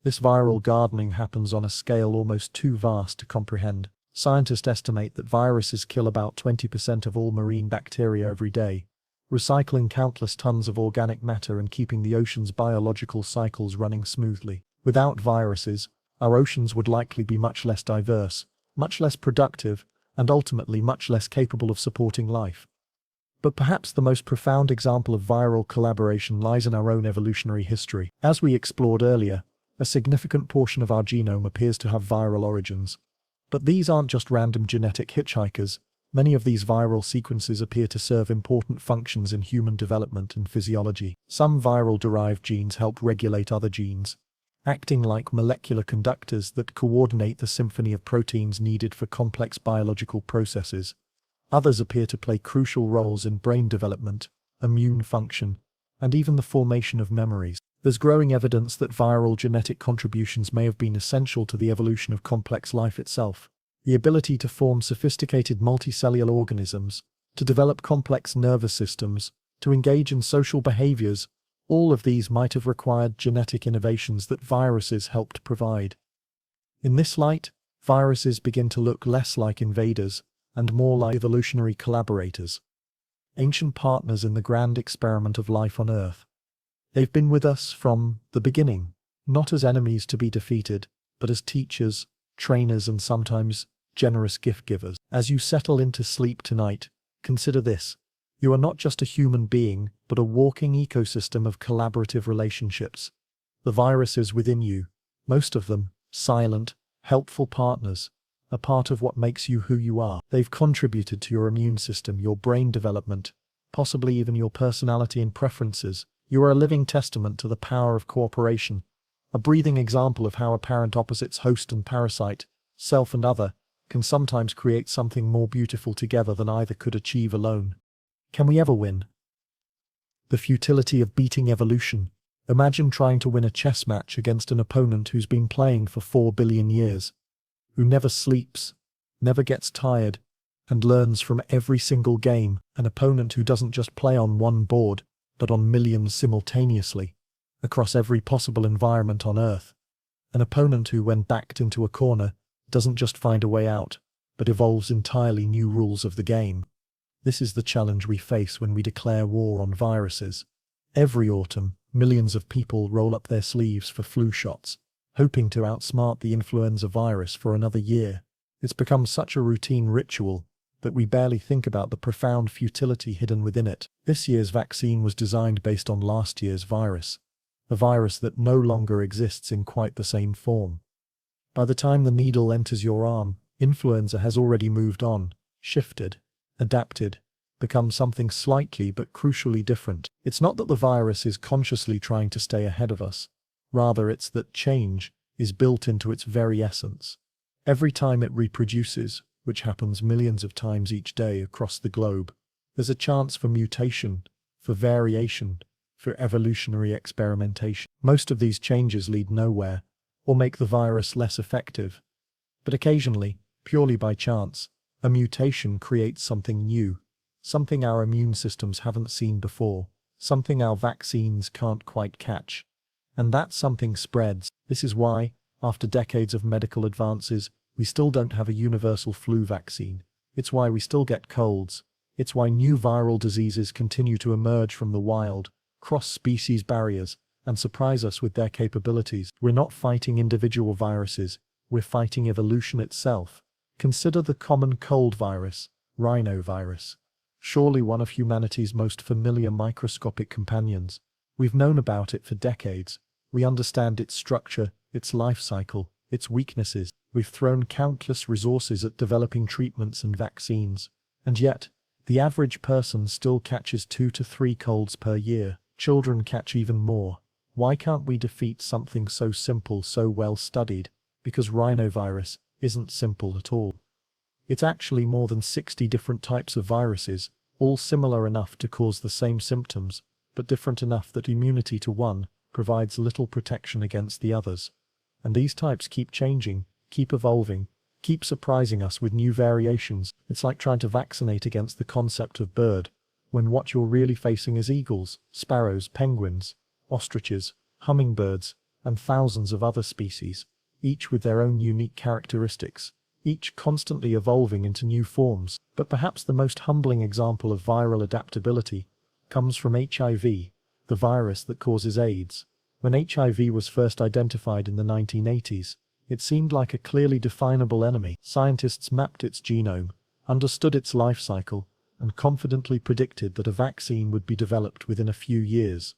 Speaker 1: This viral gardening happens on a scale almost too vast to comprehend. Scientists estimate that viruses kill about 20% of all marine bacteria every day, recycling countless tons of organic matter and keeping the ocean's biological cycles running smoothly. Without viruses, our oceans would likely be much less diverse, much less productive, and ultimately much less capable of supporting life. But perhaps the most profound example of viral collaboration lies in our own evolutionary history. As we explored earlier, a significant portion of our genome appears to have viral origins. But these aren't just random genetic hitchhikers. Many of these viral sequences appear to serve important functions in human development and physiology. Some viral-derived genes help regulate other genes, acting like molecular conductors that coordinate the symphony of proteins needed for complex biological processes. Others appear to play crucial roles in brain development, immune function, and even the formation of memories. There's growing evidence that viral genetic contributions may have been essential to the evolution of complex life itself. The ability to form sophisticated multicellular organisms, to develop complex nervous systems, to engage in social behaviors, all of these might have required genetic innovations that viruses helped provide. In this light, viruses begin to look less like invaders and more like evolutionary collaborators, ancient partners in the grand experiment of life on Earth. They've been with us from the beginning, not as enemies to be defeated, but as teachers, trainers, and sometimes generous gift givers. As you settle into sleep tonight, consider this. You are not just a human being, but a walking ecosystem of collaborative relationships. The viruses within you, most of them silent, helpful partners, are part of what makes you who you are. They've contributed to your immune system, your brain development, possibly even your personality and preferences. You are a living testament to the power of cooperation, a breathing example of how apparent opposites, host and parasite, self and other, can sometimes create something more beautiful together than either could achieve alone. Can we ever win? The futility of beating evolution. Imagine trying to win a chess match against an opponent who's been playing for 4 billion years, who never sleeps, never gets tired, and learns from every single game, an opponent who doesn't just play on one board, but on millions simultaneously, across every possible environment on Earth. An opponent who, when backed into a corner, doesn't just find a way out, but evolves entirely new rules of the game. This is the challenge we face when we declare war on viruses. Every autumn, millions of people roll up their sleeves for flu shots, hoping to outsmart the influenza virus for another year. It's become such a routine ritual that we barely think about the profound futility hidden within it. This year's vaccine was designed based on last year's virus, a virus that no longer exists in quite the same form. By the time the needle enters your arm, influenza has already moved on, shifted, adapted, become something slightly but crucially different. It's not that the virus is consciously trying to stay ahead of us. Rather, it's that change is built into its very essence. Every time it reproduces, which happens millions of times each day across the globe, there's a chance for mutation, for variation, for evolutionary experimentation. Most of these changes lead nowhere, or make the virus less effective. But occasionally, purely by chance, a mutation creates something new, something our immune systems haven't seen before, something our vaccines can't quite catch. And that something spreads. This is why, after decades of medical advances, we still don't have a universal flu vaccine. It's why we still get colds. It's why new viral diseases continue to emerge from the wild, cross species barriers, and surprise us with their capabilities. We're not fighting individual viruses, we're fighting evolution itself. Consider the common cold virus, rhinovirus. Surely one of humanity's most familiar microscopic companions. We've known about it for decades. We understand its structure, its life cycle, its weaknesses. We've thrown countless resources at developing treatments and vaccines. And yet, the average person still catches 2 to 3 colds per year. Children catch even more. Why can't we defeat something so simple, so well studied? Because rhinovirus isn't simple at all. It's actually more than 60 different types of viruses, all similar enough to cause the same symptoms, but different enough that immunity to one provides little protection against the others. And these types keep changing, keep evolving, keep surprising us with new variations. It's like trying to vaccinate against the concept of bird, when what you're really facing is eagles, sparrows, penguins, ostriches, hummingbirds, and thousands of other species, each with their own unique characteristics, each constantly evolving into new forms. But perhaps the most humbling example of viral adaptability comes from HIV, the virus that causes AIDS. When HIV was first identified in the 1980s, it seemed like a clearly definable enemy. Scientists mapped its genome, understood its life cycle, and confidently predicted that a vaccine would be developed within a few years.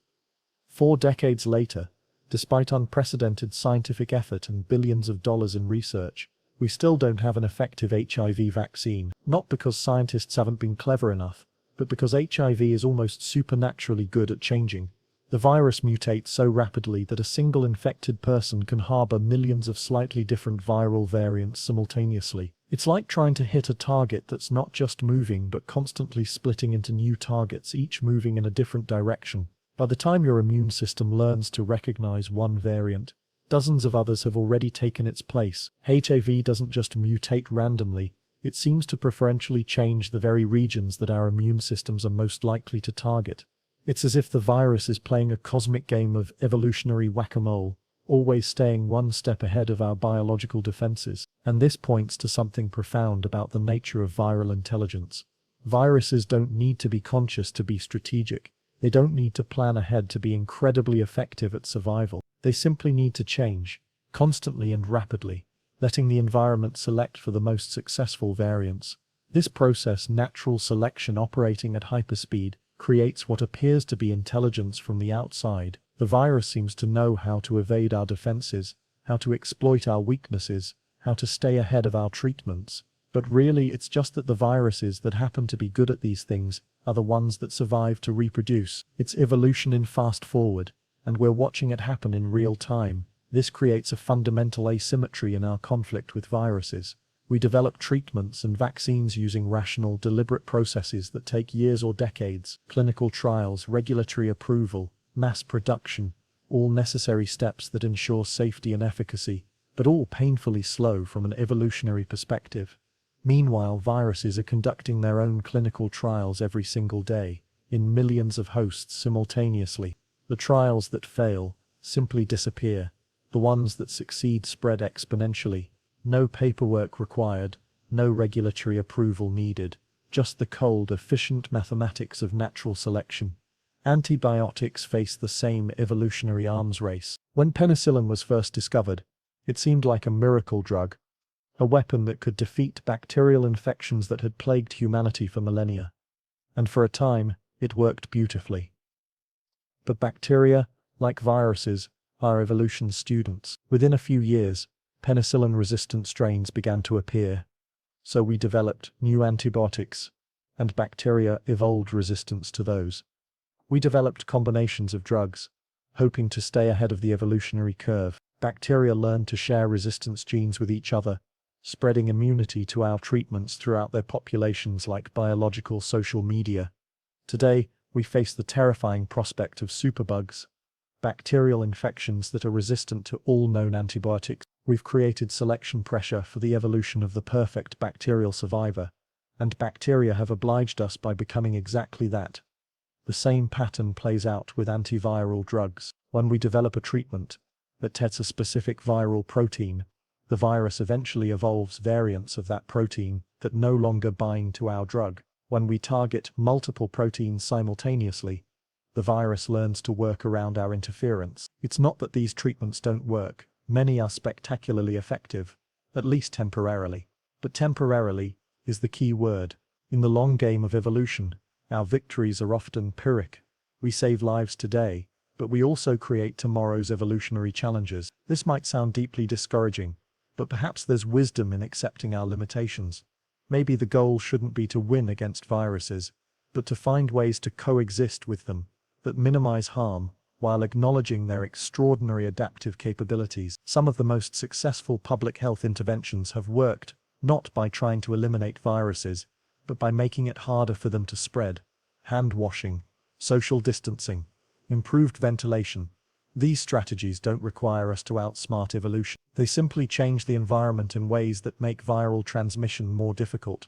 Speaker 1: 4 decades later, despite unprecedented scientific effort and billions of dollars in research, we still don't have an effective HIV vaccine, not because scientists haven't been clever enough, but because HIV is almost supernaturally good at changing. The virus mutates so rapidly that a single infected person can harbor millions of slightly different viral variants simultaneously. It's like trying to hit a target that's not just moving but constantly splitting into new targets, each moving in a different direction. By the time your immune system learns to recognize one variant, dozens of others have already taken its place. HIV doesn't just mutate randomly, it seems to preferentially change the very regions that our immune systems are most likely to target. It's as if the virus is playing a cosmic game of evolutionary whack-a-mole, always staying one step ahead of our biological defenses. And this points to something profound about the nature of viral intelligence. Viruses don't need to be conscious to be strategic. They don't need to plan ahead to be incredibly effective at survival. They simply need to change, constantly and rapidly, letting the environment select for the most successful variants. This process, natural selection operating at hyperspeed, creates what appears to be intelligence from the outside. The virus seems to know how to evade our defenses, how to exploit our weaknesses, how to stay ahead of our treatments. But really, it's just that the viruses that happen to be good at these things are the ones that survive to reproduce. It's evolution in fast forward, and we're watching it happen in real time. This creates a fundamental asymmetry in our conflict with viruses. We develop treatments and vaccines using rational, deliberate processes that take years or decades. Clinical trials, regulatory approval, mass production, all necessary steps that ensure safety and efficacy, but all painfully slow from an evolutionary perspective. Meanwhile, viruses are conducting their own clinical trials every single day, in millions of hosts simultaneously. The trials that fail simply disappear. The ones that succeed spread exponentially. No paperwork required, no regulatory approval needed, just the cold, efficient mathematics of natural selection. Antibiotics face the same evolutionary arms race. When penicillin was first discovered, it seemed like a miracle drug, a weapon that could defeat bacterial infections that had plagued humanity for millennia. And for a time, it worked beautifully. But bacteria, like viruses, are evolution's students. Within a few years, penicillin-resistant strains began to appear. So we developed new antibiotics, and bacteria evolved resistance to those. We developed combinations of drugs, hoping to stay ahead of the evolutionary curve. Bacteria learned to share resistance genes with each other, spreading immunity to our treatments throughout their populations like biological social media. Today, we face the terrifying prospect of superbugs, bacterial infections that are resistant to all known antibiotics. We've created selection pressure for the evolution of the perfect bacterial survivor, and bacteria have obliged us by becoming exactly that. The same pattern plays out with antiviral drugs. When we develop a treatment that targets a specific viral protein, the virus eventually evolves variants of that protein that no longer bind to our drug. When we target multiple proteins simultaneously, the virus learns to work around our interference. It's not that these treatments don't work. Many are spectacularly effective, at least temporarily. But temporarily is the key word. In the long game of evolution, our victories are often Pyrrhic. We save lives today, but we also create tomorrow's evolutionary challenges. This might sound deeply discouraging, but perhaps there's wisdom in accepting our limitations. Maybe the goal shouldn't be to win against viruses, but to find ways to coexist with them that minimize harm while acknowledging their extraordinary adaptive capabilities. Some of the most successful public health interventions have worked not by trying to eliminate viruses, but by making it harder for them to spread. Hand washing, social distancing, improved ventilation. These strategies don't require us to outsmart evolution. They simply change the environment in ways that make viral transmission more difficult.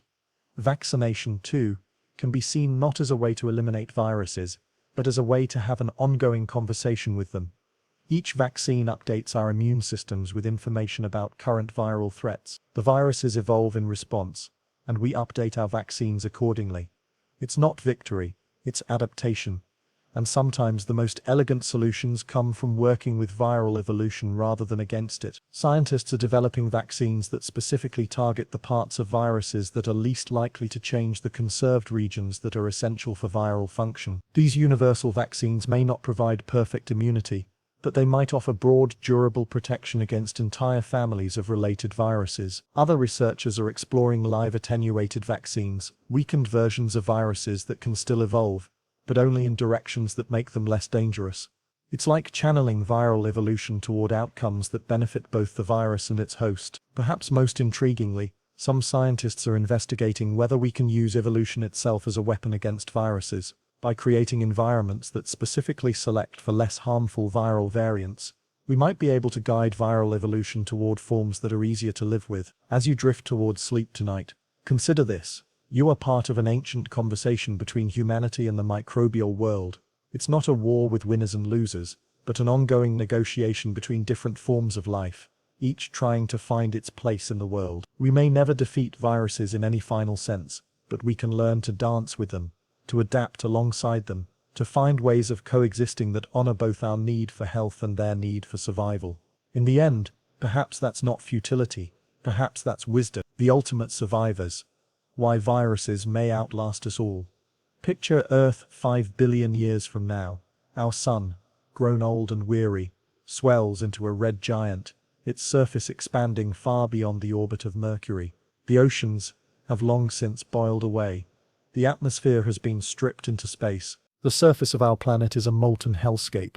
Speaker 1: Vaccination, too, can be seen not as a way to eliminate viruses, but as a way to have an ongoing conversation with them. Each vaccine updates our immune systems with information about current viral threats. The viruses evolve in response, and we update our vaccines accordingly. It's not victory, it's adaptation. And sometimes the most elegant solutions come from working with viral evolution rather than against it. Scientists are developing vaccines that specifically target the parts of viruses that are least likely to change the conserved regions that are essential for viral function. These universal vaccines may not provide perfect immunity, but they might offer broad, durable protection against entire families of related viruses. Other researchers are exploring live attenuated vaccines, weakened versions of viruses that can still evolve, but only in directions that make them less dangerous. It's like channeling viral evolution toward outcomes that benefit both the virus and its host. Perhaps most intriguingly, some scientists are investigating whether we can use evolution itself as a weapon against viruses. By creating environments that specifically select for less harmful viral variants, we might be able to guide viral evolution toward forms that are easier to live with. As you drift towards sleep tonight, consider this. You are part of an ancient conversation between humanity and the microbial world. It's not a war with winners and losers, but an ongoing negotiation between different forms of life, each trying to find its place in the world. We may never defeat viruses in any final sense, but we can learn to dance with them, to adapt alongside them, to find ways of coexisting that honor both our need for health and their need for survival. In the end, perhaps that's not futility, perhaps that's wisdom. The ultimate survivors. Why viruses may outlast us all. Picture Earth 5 billion years from now. Our sun, grown old and weary, swells into a red giant, its surface expanding far beyond the orbit of Mercury. The oceans have long since boiled away. The atmosphere has been stripped into space. The surface of our planet is a molten hellscape,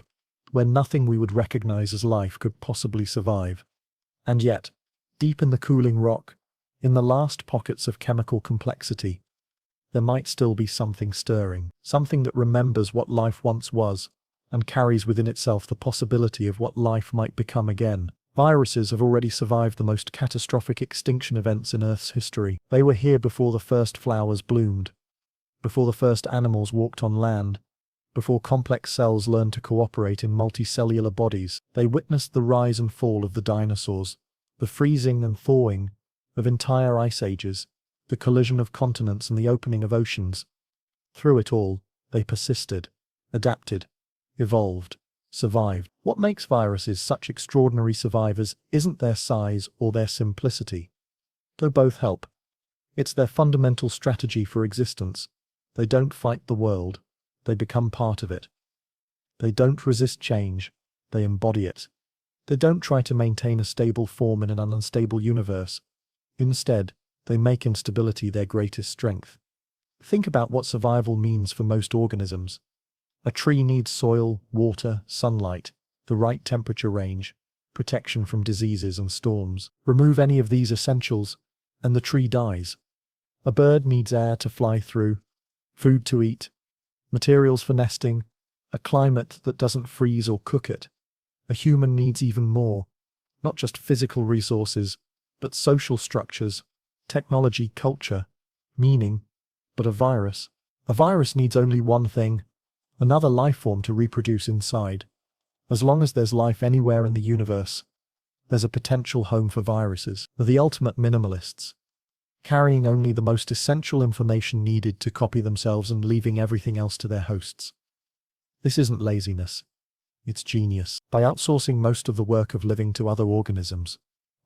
Speaker 1: where nothing we would recognize as life could possibly survive. And yet, deep in the cooling rock, in the last pockets of chemical complexity, there might still be something stirring, something that remembers what life once was, and carries within itself the possibility of what life might become again. Viruses have already survived the most catastrophic extinction events in Earth's history. They were here before the first flowers bloomed, before the first animals walked on land, before complex cells learned to cooperate in multicellular bodies. They witnessed the rise and fall of the dinosaurs, the freezing and thawing of entire ice ages, the collision of continents and the opening of oceans. Through it all, they persisted, adapted, evolved, survived. What makes viruses such extraordinary survivors isn't their size or their simplicity, though both help. It's their fundamental strategy for existence. They don't fight the world, they become part of it. They don't resist change, they embody it. They don't try to maintain a stable form in an unstable universe. Instead, they make instability their greatest strength. Think about what survival means for most organisms. A tree needs soil, water, sunlight, the right temperature range, protection from diseases and storms. Remove any of these essentials, and the tree dies. A bird needs air to fly through, food to eat, materials for nesting, a climate that doesn't freeze or cook it. A human needs even more, not just physical resources, but social structures, technology, culture, meaning. But a virus needs only one thing: another life form to reproduce inside. As long as there's life anywhere in the universe, there's a potential home for viruses. They're the ultimate minimalists, carrying only the most essential information needed to copy themselves and leaving everything else to their hosts. This isn't laziness, it's genius. By outsourcing most of the work of living to other organisms,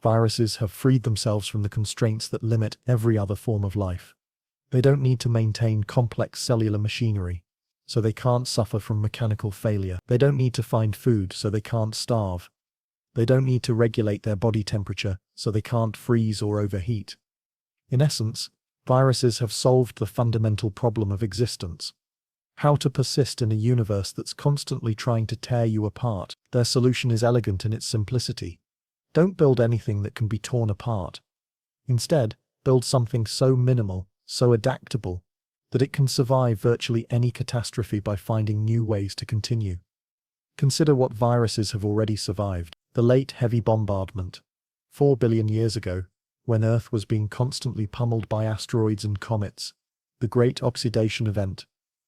Speaker 1: viruses have freed themselves from the constraints that limit every other form of life. They don't need to maintain complex cellular machinery, so they can't suffer from mechanical failure. They don't need to find food, so they can't starve. They don't need to regulate their body temperature, so they can't freeze or overheat. In essence, viruses have solved the fundamental problem of existence: how to persist in a universe that's constantly trying to tear you apart. Their solution is elegant in its simplicity. Don't build anything that can be torn apart. Instead, build something so minimal, so adaptable, that it can survive virtually any catastrophe by finding new ways to continue. Consider what viruses have already survived. The late heavy bombardment, 4 billion years ago, when Earth was being constantly pummeled by asteroids and comets. The Great Oxidation Event,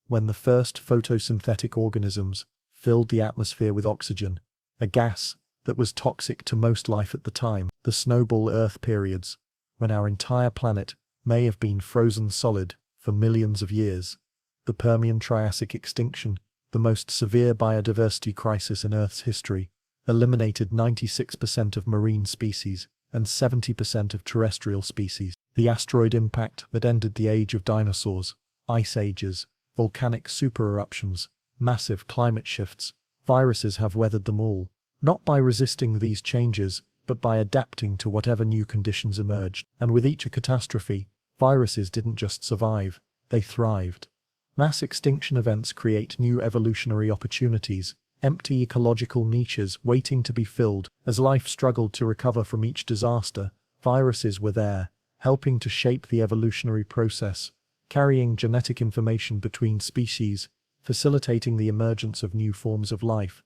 Speaker 1: when the first photosynthetic organisms filled the atmosphere with oxygen, a gas that was toxic to most life at the time. The Snowball Earth periods, when our entire planet may have been frozen solid for millions of years. The Permian-Triassic extinction, the most severe biodiversity crisis in Earth's history, eliminated 96% of marine species and 70% of terrestrial species. The asteroid impact that ended the age of dinosaurs, ice ages, volcanic supereruptions, massive climate shifts. Viruses have weathered them all, not by resisting these changes, but by adapting to whatever new conditions emerged. And with each catastrophe, viruses didn't just survive, they thrived. Mass extinction events create new evolutionary opportunities, empty ecological niches waiting to be filled. As life struggled to recover from each disaster, viruses were there, helping to shape the evolutionary process, carrying genetic information between species, facilitating the emergence of new forms of life.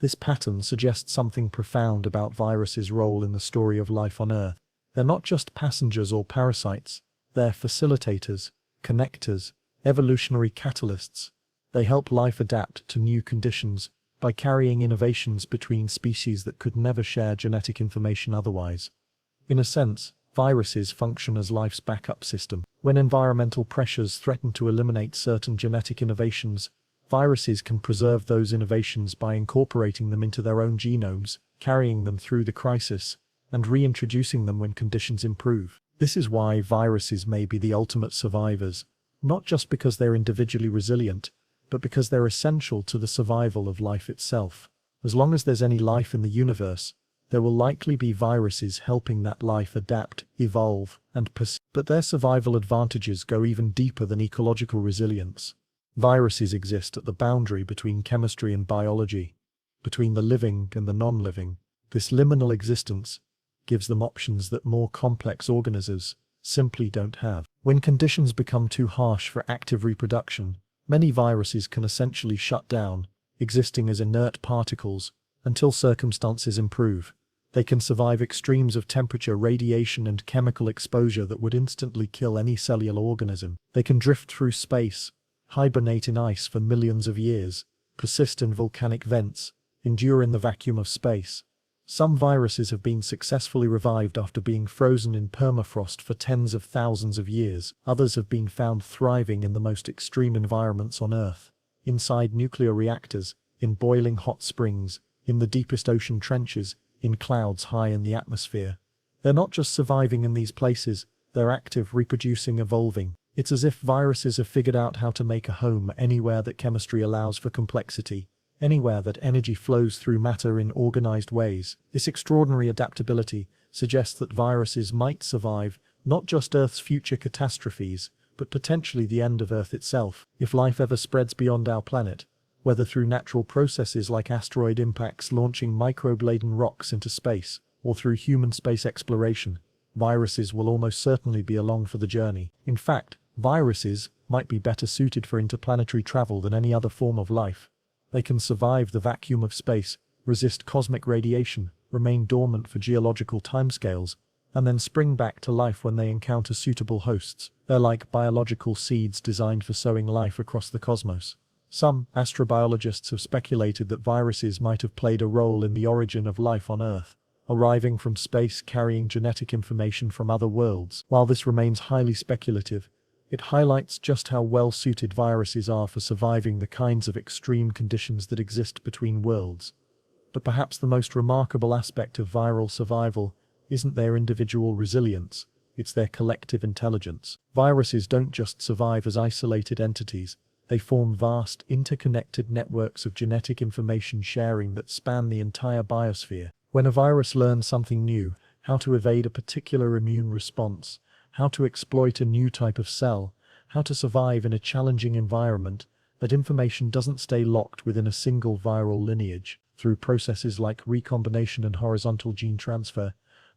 Speaker 1: This pattern suggests something profound about viruses' role in the story of life on Earth. They're not just passengers or parasites, they're facilitators, connectors, evolutionary catalysts. They help life adapt to new conditions by carrying innovations between species that could never share genetic information otherwise. In a sense, viruses function as life's backup system. When environmental pressures threaten to eliminate certain genetic innovations, viruses can preserve those innovations by incorporating them into their own genomes, carrying them through the crisis, and reintroducing them when conditions improve. This is why viruses may be the ultimate survivors, not just because they're individually resilient, but because they're essential to the survival of life itself. As long as there's any life in the universe, there will likely be viruses helping that life adapt, evolve, and persist. But their survival advantages go even deeper than ecological resilience. Viruses exist at the boundary between chemistry and biology, between the living and the non-living. This liminal existence gives them options that more complex organisms simply don't have. When conditions become too harsh for active reproduction, many viruses can essentially shut down, existing as inert particles, until circumstances improve. They can survive extremes of temperature, radiation, and chemical exposure that would instantly kill any cellular organism. They can drift through space, hibernate in ice for millions of years, persist in volcanic vents, endure in the vacuum of space. Some viruses have been successfully revived after being frozen in permafrost for tens of thousands of years. Others have been found thriving in the most extreme environments on Earth, inside nuclear reactors, in boiling hot springs, in the deepest ocean trenches, in clouds high in the atmosphere. They're not just surviving in these places, they're active, reproducing, evolving. It's as if viruses have figured out how to make a home anywhere that chemistry allows for complexity, anywhere that energy flows through matter in organized ways. This extraordinary adaptability suggests that viruses might survive not just Earth's future catastrophes, but potentially the end of Earth itself, if life ever spreads beyond our planet. Whether through natural processes like asteroid impacts launching microbe-laden rocks into space, or through human space exploration, viruses will almost certainly be along for the journey. In fact, viruses might be better suited for interplanetary travel than any other form of life. They can survive the vacuum of space, resist cosmic radiation, remain dormant for geological timescales, and then spring back to life when they encounter suitable hosts. They're like biological seeds designed for sowing life across the cosmos. Some astrobiologists have speculated that viruses might have played a role in the origin of life on Earth, arriving from space carrying genetic information from other worlds. While this remains highly speculative, it highlights just how well-suited viruses are for surviving the kinds of extreme conditions that exist between worlds. But perhaps the most remarkable aspect of viral survival isn't their individual resilience, it's their collective intelligence. Viruses don't just survive as isolated entities, they form vast, interconnected networks of genetic information sharing that span the entire biosphere. When a virus learns something new, how to evade a particular immune response, how to exploit a new type of cell, how to survive in a challenging environment, that information doesn't stay locked within a single viral lineage. Through processes like recombination and horizontal gene transfer,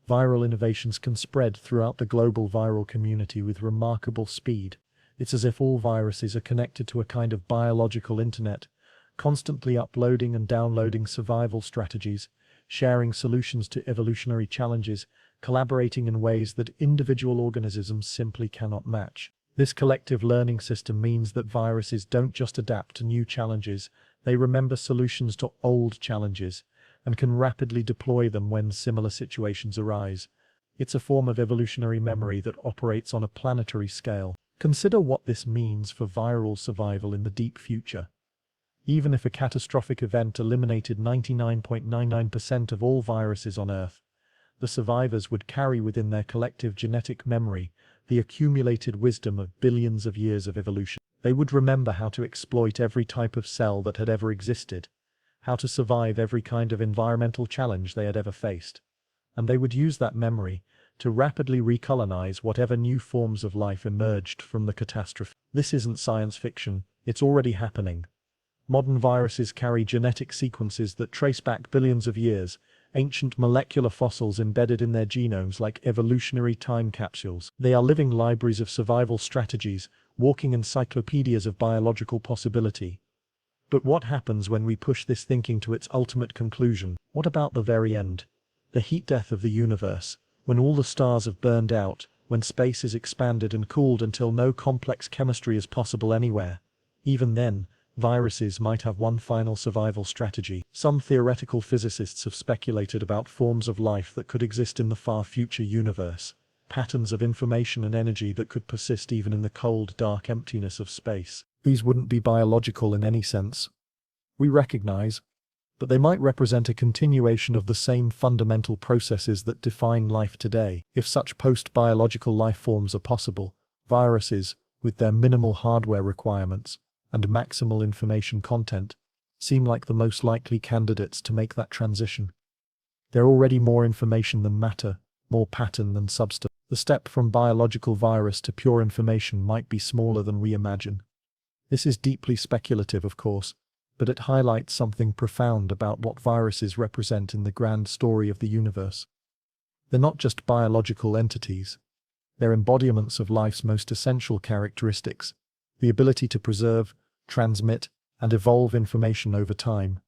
Speaker 1: viral innovations can spread throughout the global viral community with remarkable speed. It's as if all viruses are connected to a kind of biological internet, constantly uploading and downloading survival strategies, sharing solutions to evolutionary challenges, collaborating in ways that individual organisms simply cannot match. This collective learning system means that viruses don't just adapt to new challenges, they remember solutions to old challenges, and can rapidly deploy them when similar situations arise. It's a form of evolutionary memory that operates on a planetary scale. Consider what this means for viral survival in the deep future. Even if a catastrophic event eliminated 99.99% of all viruses on Earth, the survivors would carry within their collective genetic memory the accumulated wisdom of billions of years of evolution. They would remember how to exploit every type of cell that had ever existed, how to survive every kind of environmental challenge they had ever faced, and they would use that memory to rapidly recolonize whatever new forms of life emerged from the catastrophe. This isn't science fiction, it's already happening. Modern viruses carry genetic sequences that trace back billions of years, ancient molecular fossils embedded in their genomes like evolutionary time capsules. They are living libraries of survival strategies, walking encyclopedias of biological possibility. But what happens when we push this thinking to its ultimate conclusion? What about the very end? The heat death of the universe, when all the stars have burned out, when space is expanded and cooled until no complex chemistry is possible anywhere. Even then, viruses might have one final survival strategy. Some theoretical physicists have speculated about forms of life that could exist in the far future universe, patterns of information and energy that could persist even in the cold, dark emptiness of space. These wouldn't be biological in any sense, we recognize, but they might represent a continuation of the same fundamental processes that define life today. If such post-biological life forms are possible, viruses, with their minimal hardware requirements and maximal information content, seem like the most likely candidates to make that transition. They're already more information than matter, more pattern than substance. The step from biological virus to pure information might be smaller than we imagine. This is deeply speculative, of course, but it highlights something profound about what viruses represent in the grand story of the universe. They're not just biological entities. They're embodiments of life's most essential characteristics, the ability to preserve, transmit, and evolve information over time.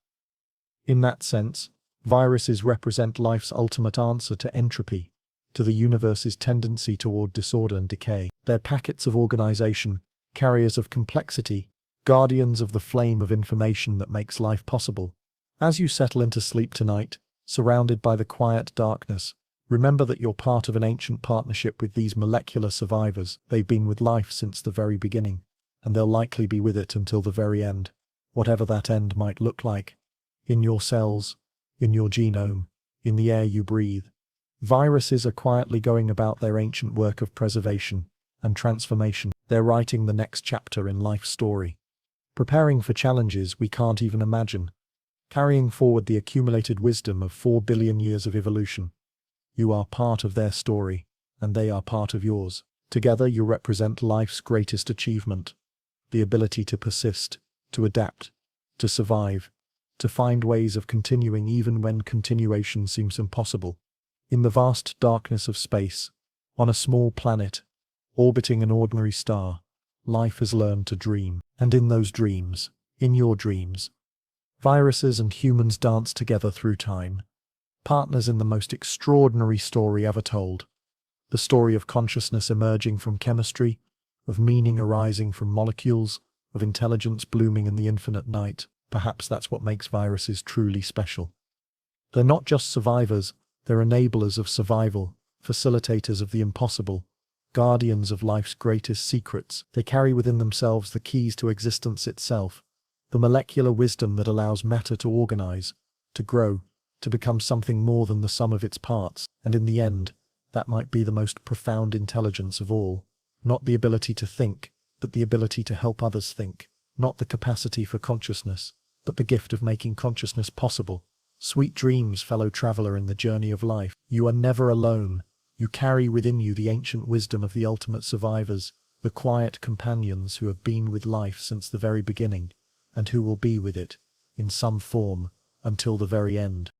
Speaker 1: In that sense, Viruses represent life's ultimate answer to entropy, to the universe's tendency toward disorder and decay. They're packets of organization, carriers of complexity, guardians of the flame of information that makes life possible. As you settle into sleep tonight, surrounded by the quiet darkness, remember that you're part of an ancient partnership with these molecular survivors. They've been with life since the very beginning, and they'll likely be with it until the very end, whatever that end might look like. In your cells, in your genome, in the air you breathe. Viruses are quietly going about their ancient work of preservation and transformation. They're writing the next chapter in life's story, preparing for challenges we can't even imagine, carrying forward the accumulated wisdom of 4 billion years of evolution. You are part of their story, and they are part of yours. Together you represent life's greatest achievement, the ability to persist, to adapt, to survive, to find ways of continuing even when continuation seems impossible. In the vast darkness of space, on a small planet, orbiting an ordinary star, life has learned to dream. And in those dreams, in your dreams, viruses and humans dance together through time, partners in the most extraordinary story ever told. The story of consciousness emerging from chemistry, of meaning arising from molecules, of intelligence blooming in the infinite night. Perhaps that's what makes viruses truly special. They're not just survivors, they're enablers of survival, facilitators of the impossible, guardians of life's greatest secrets. They carry within themselves the keys to existence itself, the molecular wisdom that allows matter to organize, to grow, to become something more than the sum of its parts. And in the end, that might be the most profound intelligence of all. Not the ability to think, but the ability to help others think. Not the capacity for consciousness, but the gift of making consciousness possible. Sweet dreams, fellow traveler in the journey of life. You are never alone. You carry within you the ancient wisdom of the ultimate survivors, the quiet companions who have been with life since the very beginning, and who will be with it, in some form, until the very end.